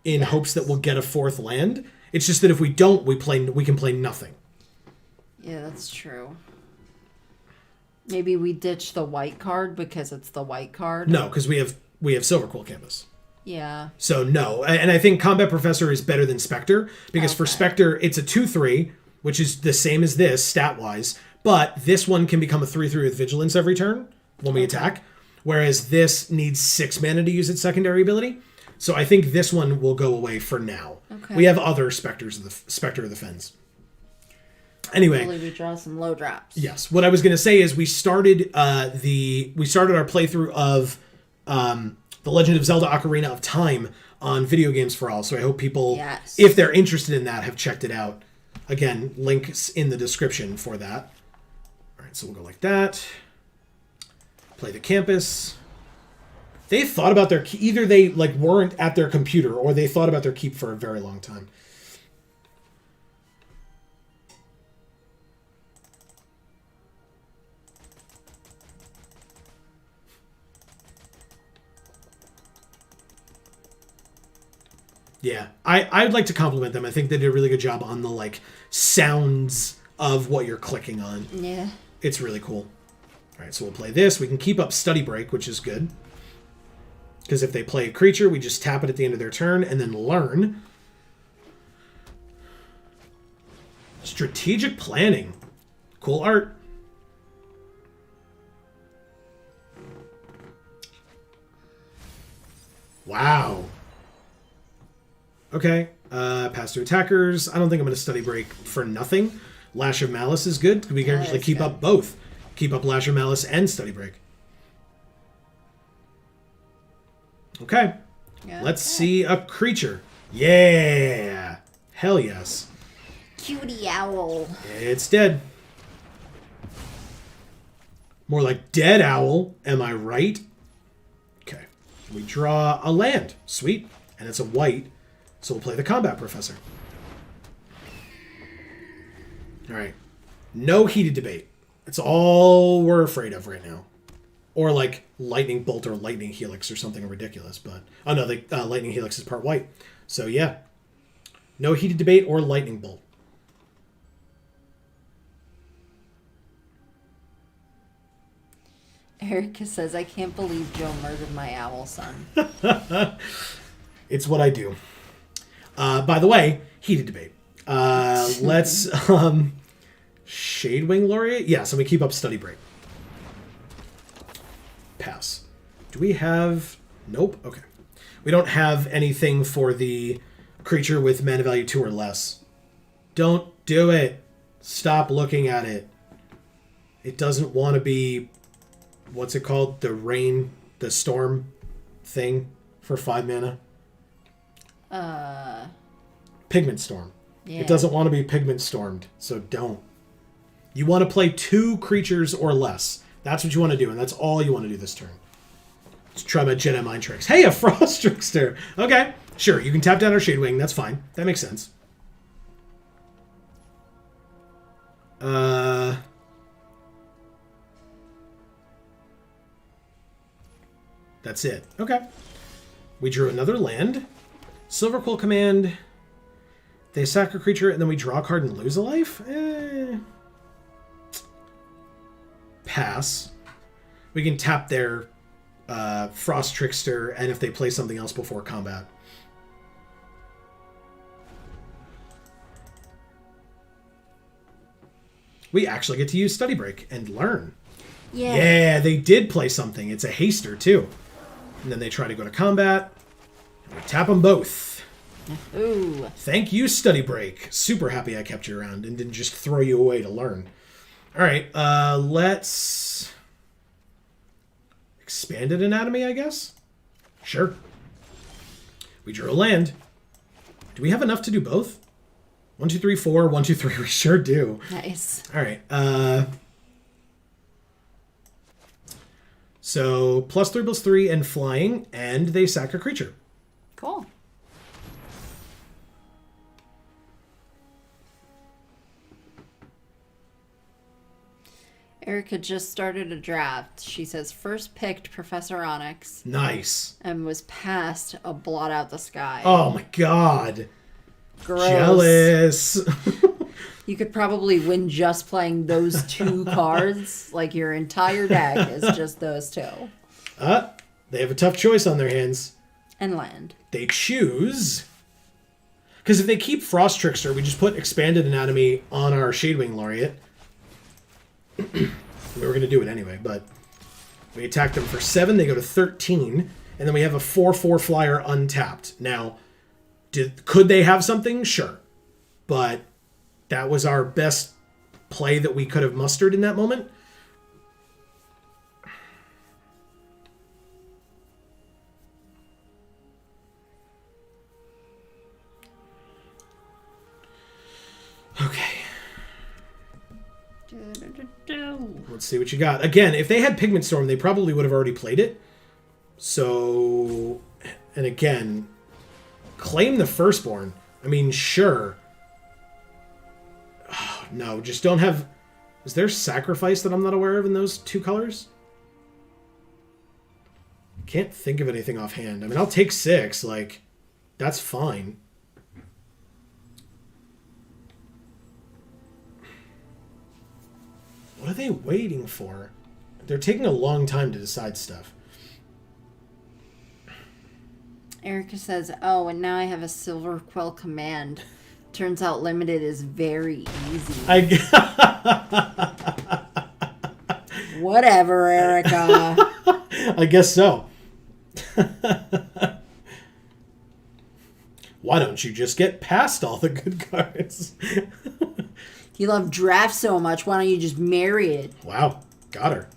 in hopes that we'll get a fourth land? It's just that if we don't, we can play nothing. Yeah, that's true. Maybe we ditch the white card because it's the white card. No, because we have Silver Quill Canvas. Yeah. So no, and I think Combat Professor is better than Spectre because for Spectre it's a 2/3, which is the same as this stat-wise, but this one can become a 3/3 with Vigilance every turn when we attack, whereas this needs 6 mana to use its secondary ability. So I think this one will go away for now. Okay. We have other Spectre of the Fens. Anyway, hopefully we draw some low drops. yes. What I was going to say is we started our playthrough of The Legend of Zelda Ocarina of Time on Video Games for All. So I hope people, if they're interested in that, have checked it out. Again, links in the description for that. All right, so we'll go like that. Play the campus. They thought about their either they weren't at their computer or they thought about their keep for a very long time. Yeah, I'd like to compliment them. I think they did a really good job on the sounds of what you're clicking on. Yeah. It's really cool. All right, so we'll play this. We can keep up Study Break, which is good. Because if they play a creature, we just tap it at the end of their turn and then learn. Strategic Planning. Cool art. Wow. Okay, pass to attackers. I don't think I'm going to Study Break for nothing. Lash of Malice is good. We can actually keep up both. Keep up Lash of Malice and Study Break. Okay. Let's see a creature. Yeah. Hell yes. Cutie owl. It's dead. More like dead owl. Am I right? Okay. We draw a land. Sweet. And it's a white. So we'll play the Combat Professor. All right. No heated debate. It's all we're afraid of right now. Or Lightning Bolt or Lightning Helix or something ridiculous. But oh no, the Lightning Helix is part white. So yeah. No heated debate or Lightning Bolt. Erica says, I can't believe Joe murdered my owl son. It's what I do. By the way, heated debate. Let's Shadewing Laureate? Yeah, so we keep up Study Break. Pass. Do we have... Nope. Okay. We don't have anything for the creature with mana value 2 or less. Don't do it. Stop looking at it. It doesn't want to be... What's it called? The storm thing for 5 mana? Pigment Storm. Yeah. It doesn't want to be Pigment Stormed, so don't. You want to play 2 creatures or less. That's what you want to do, and that's all you want to do this turn. Let's try my Jedi Mind Tricks. Hey, a Frost Trickster! Okay, sure, you can tap down our Shadewing, that's fine. That makes sense. That's it. Okay. We drew another land. Silver Quill Command. They sack a creature, and then we draw a card and lose a life? Pass. We can tap their Frost Trickster, and if they play something else before combat. We actually get to use Study Break and learn. Yeah. Yeah, they did play something. It's a haster, too. And then they try to go to combat. And we tap them both. Ooh. Thank you, Study Break. Super happy I kept you around and didn't just throw you away to learn. All right, let's... Expanded Anatomy, I guess? Sure. We drew a land. Do we have enough to do both? 1, 2, 3, 4. 1, 2, 3. We sure do. Nice. All right. So +3/+3 and flying, and they sack a creature. Cool. Erica just started a draft. She says first picked Professor Onyx Nice. and was passed a blot out the sky. Oh my god. Gross. Jealous. You could probably win just playing those 2 cards. Like your entire deck is just those 2. They have a tough choice on their hands. And land. They choose... Because if they keep Frost Trickster, we just put Expanded Anatomy on our Shadewing Laureate. We were going to do it anyway, but we attack them for 7. They go to 13. And then we have a 4/4 flyer untapped. Now, could they have something? Sure. But that was our best play that we could have mustered in that moment. Okay. Let's see what you got. Again, if they had Pigment Storm, they probably would have already played it. So, and again, claim the Firstborn. I mean, sure. Oh, no, just don't have... Is there Sacrifice that I'm not aware of in those 2 colors? Can't think of anything offhand. I mean, I'll take 6. Like, that's fine. What are they waiting for? They're taking a long time to decide stuff. Erica says, oh, and now I have a Silver Quill command. Turns out limited is very easy. Whatever, Erica. I guess so. Why don't you just get past all the good cards? You love draft so much, why don't you just marry it? Wow, got her.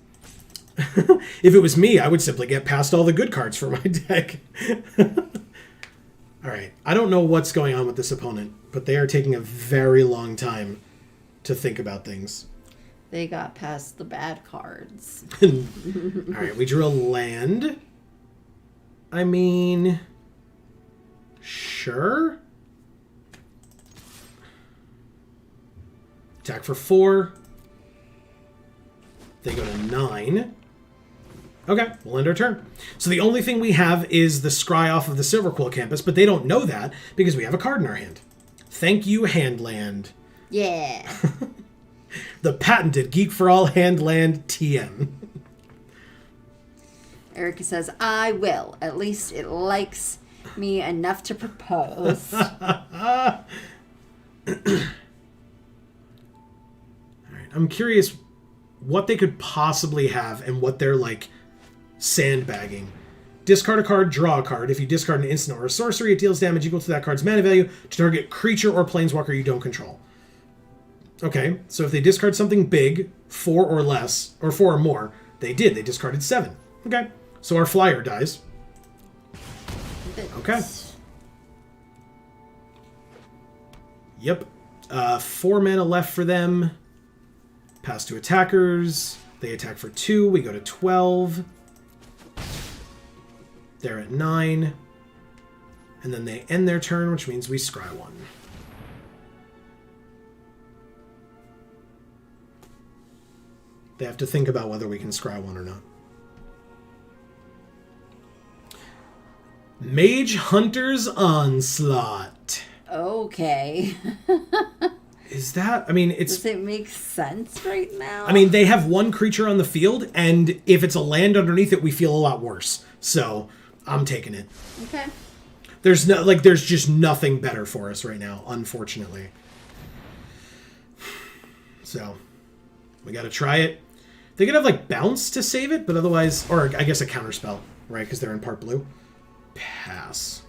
If it was me, I would simply get past all the good cards for my deck. All right, I don't know what's going on with this opponent, but they are taking a very long time to think about things. They got past the bad cards. All right, we drew a land. I mean, sure. Attack for 4. They go to 9. Okay, we'll end our turn. So the only thing we have is the scry off of the Silver Quill Campus, but they don't know that because we have a card in our hand. Thank you, Handland. Yeah. The patented Geek for All Handland TM. Erica says, I will. At least it likes me enough to propose. I'm curious what they could possibly have and what they're, like, sandbagging. Discard a card, draw a card. If you discard an instant or a sorcery, it deals damage equal to that card's mana value to target creature or planeswalker you don't control. Okay, so if they discard something big, 4 or less, or 4 or more, they did. They discarded 7. Okay, so our flyer dies. Okay. Yep. 4 mana left for them. Pass to attackers. They attack for 2. We go to 12. They're at 9. And then they end their turn, which means we scry 1. They have to think about whether we can scry 1 or not. Mage Hunter's Onslaught. Okay. Is that... I mean, it's... Does it make sense right now? I mean, they have 1 creature on the field, and if it's a land underneath it, we feel a lot worse. So, I'm taking it. Okay. There's no... Like, there's just nothing better for us right now, unfortunately. So, we gotta try it. They could have, like, bounce to save it, but otherwise... Or, I guess a counterspell, right? Because they're in part blue. Pass.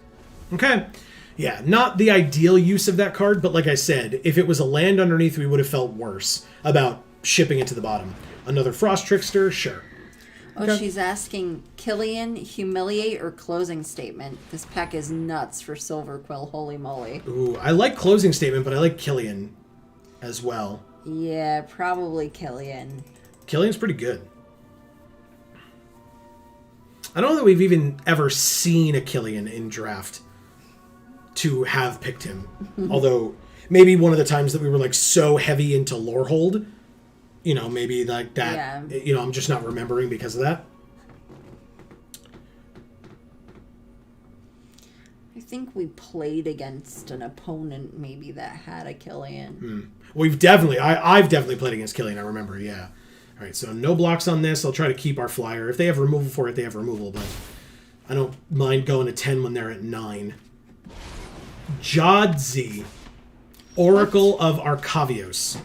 Okay. Yeah, not the ideal use of that card, but like I said, if it was a land underneath, we would have felt worse about shipping it to the bottom. Another Frost Trickster, sure. Oh, Okay. She's asking, Killian, Humiliate, or Closing Statement? This pack is nuts for Silver Quill, holy moly. Ooh, I like Closing Statement, but I like Killian as well. Yeah, probably Killian. Killian's pretty good. I don't know that we've even ever seen a Killian in draft to have picked him. Although, maybe one of the times that we were like so heavy into Lorehold maybe like that. Yeah. I'm just not remembering because of that. I think we played against an opponent maybe that had a Killian. I've definitely played against Killian, I remember, yeah. All right, so no blocks on this. I'll try to keep our flyer. If they have removal for it, they have removal, but I don't mind going to 10 when they're at 9. Jadzi, Oracle of Arcavios.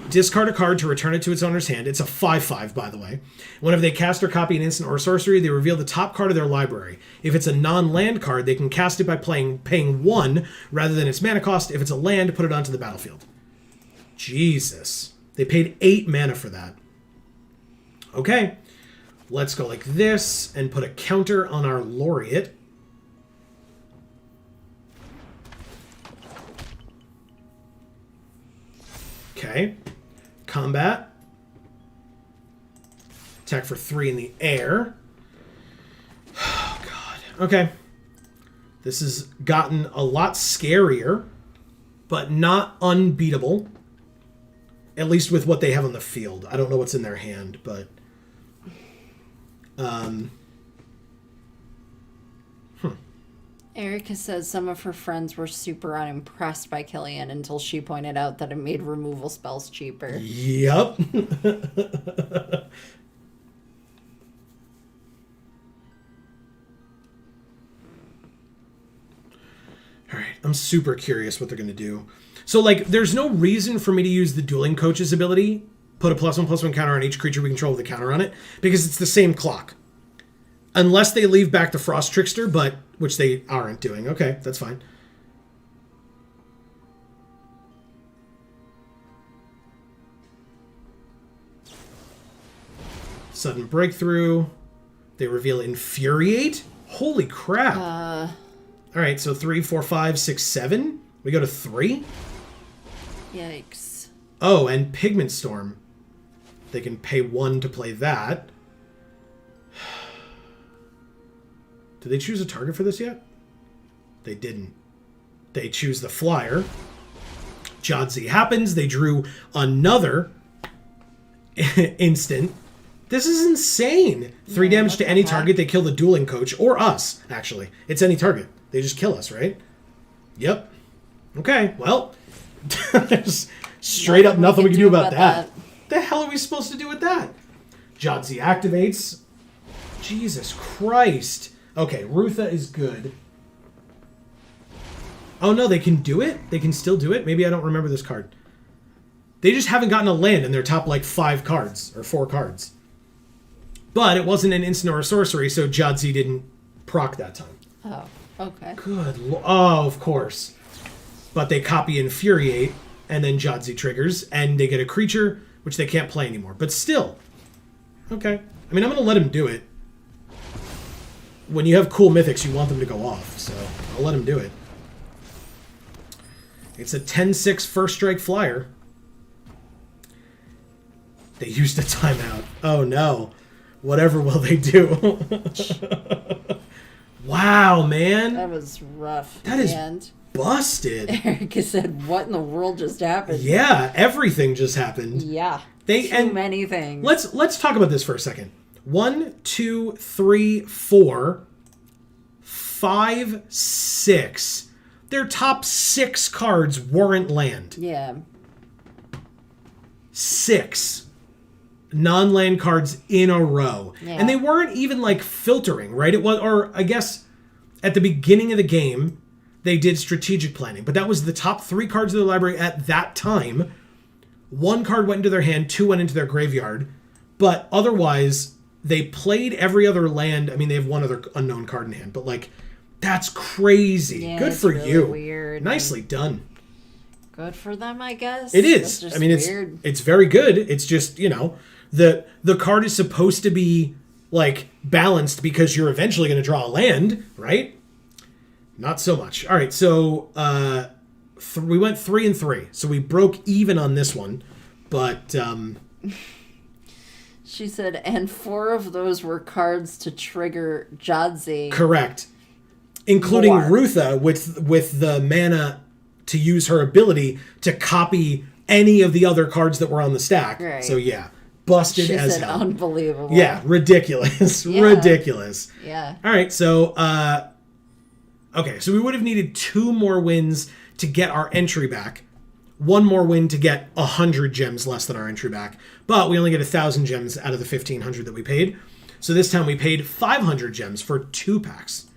Discard a card to return it to its owner's hand. It's a 5/5, by the way. Whenever they cast or copy an instant or sorcery, they reveal the top card of their library. If it's a non-land card, they can cast it by paying 1 rather than its mana cost. If it's a land, put it onto the battlefield. Jesus. They paid 8 mana for that. Okay. Let's go like this and put a counter on our Laureate. Okay. Combat. Attack for 3 in the air. Oh, God. Okay. This has gotten a lot scarier, but not unbeatable. At least with what they have on the field. I don't know what's in their hand, but... Erica says some of her friends were super unimpressed by Killian until she pointed out that it made removal spells cheaper. Yep. All right, I'm super curious what they're going to do. So, there's no reason for me to use the Dueling Coach's ability, put a +1/+1 counter on each creature we control with a counter on it, because it's the same clock. Unless they leave back the Frost Trickster, which they aren't doing. Okay, that's fine. Sudden Breakthrough. They reveal Infuriate? Holy crap. All right, so 3, 4, 5, 6, 7. We go to 3? Yikes. Oh, and Pigment Storm. They can pay 1 to play that. Did they choose a target for this yet? They didn't. They choose the flyer. Jadzi happens. They drew another instant. This is insane. 3 damage to any target. They kill the Dueling Coach. Or us, actually. It's any target. They just kill us, right? Yep. Okay, well. There's straight up nothing we can do about that. The hell are we supposed to do with that? Jadzi activates. Jesus Christ. Okay, Rutha is good. Oh no, they can do it? They can still do it? Maybe I don't remember this card. They just haven't gotten a land in their top 5 cards, or 4 cards. But it wasn't an instant or a sorcery, so Jadzi didn't proc that time. Oh, okay. Good oh, of course. But they copy Infuriate, and then Jadzi triggers, and they get a creature, which they can't play anymore. But still. Okay. I mean, I'm going to let him do it. When you have cool mythics, you want them to go off, so I'll let him do it. It's a 10-6 first strike flyer. They used a timeout. Oh no. Whatever will they do? Wow, man. That was rough. That is busted. Erica said, what in the world just happened? Yeah, everything just happened. Yeah. Too many things. Let's talk about this for a second. 1, 2, 3, 4, 5, 6. Their top 6 cards weren't land. Yeah. 6 non-land cards in a row. Yeah. And they weren't even filtering, right? It was, or I guess at the beginning of the game, they did strategic planning, but that was the top 3 cards of the library at that time. 1 card went into their hand, 2 went into their graveyard, but otherwise they played every other land. I mean, they have 1 other unknown card in hand, but that's crazy. Yeah, good for really you. Weird. Nicely done. Good for them, I guess. It is. I mean, weird. It's very good. It's just, the card is supposed to be balanced because you're eventually going to draw a land, right? Not so much. All right, so we went 3 and 3, so we broke even on this one, but she said, and 4 of those were cards to trigger Jadzi. Correct, including Rutha with the mana to use her ability to copy any of the other cards that were on the stack. Right. So yeah, busted She as said hell. unbelievable. Yeah, ridiculous. Yeah. Ridiculous. Yeah. All right, so okay, so we would have needed 2 more wins to get our entry back. 1 more win to get 100 gems less than our entry back. But we only get 1,000 gems out of the 1,500 that we paid. So this time we paid 500 gems for 2 packs.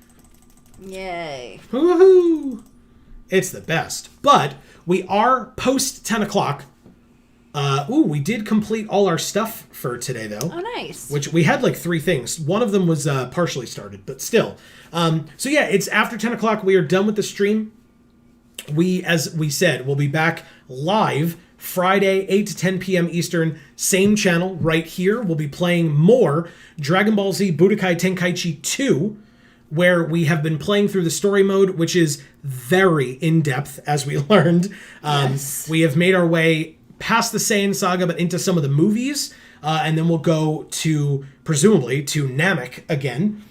Yay. Woohoo! It's the best. But we are post 10 o'clock. We did complete all our stuff for today, though. Oh, nice. Which we had like 3 things. One of them was partially started, but still. So yeah, it's after 10 o'clock. We are done with the stream. We, as we said, will be back live Friday, 8 to 10 p.m. Eastern. Same channel right here. We'll be playing more Dragon Ball Z Budokai Tenkaichi 2, where we have been playing through the story mode, which is very in-depth, as we learned. Yes. We have made our way past the Saiyan saga, but into some of the movies, and then we'll go to, presumably, to Namek again.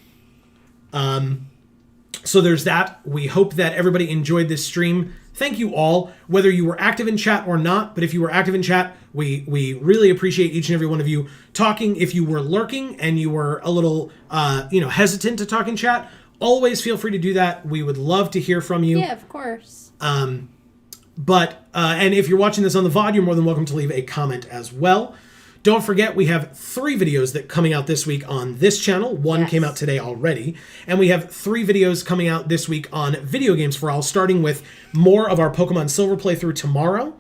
So there's that. We hope that everybody enjoyed this stream. Thank you all, whether you were active in chat or not, but if you were active in chat, we really appreciate each and every one of you talking. If you were lurking and you were a little, hesitant to talk in chat, always feel free to do that. We would love to hear from you. Yeah, of course. But if you're watching this on the VOD, you're more than welcome to leave a comment as well. Don't forget, we have 3 videos that coming out this week on this channel. 1 Yes. came out today already. And we have 3 videos coming out this week on Video Games for All, starting with more of our Pokemon Silver playthrough tomorrow,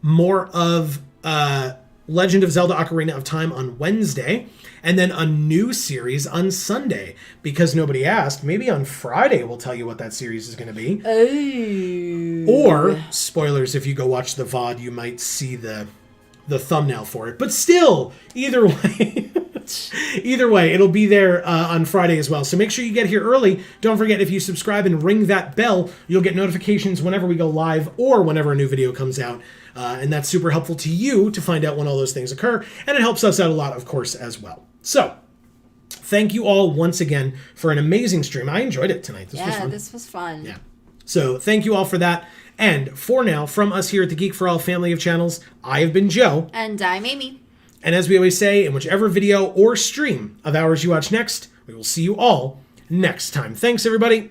more of Legend of Zelda Ocarina of Time on Wednesday, and then a new series on Sunday. Because nobody asked, maybe on Friday we'll tell you what that series is going to be. Oh. Or, spoilers, if you go watch the VOD, you might see the thumbnail for it. But still, either way, it'll be there on Friday as well. So make sure you get here early. Don't forget, if you subscribe and ring that bell, you'll get notifications whenever we go live or whenever a new video comes out. And that's super helpful to you to find out when all those things occur. And it helps us out a lot, of course, as well. So, thank you all once again for an amazing stream. I enjoyed it tonight. This was fun. This was fun. Yeah. So thank you all for that. And for now, from us here at the Geek for All family of channels, I have been Joe. And I'm Amy. And as we always say, in whichever video or stream of ours you watch next, we will see you all next time. Thanks, everybody.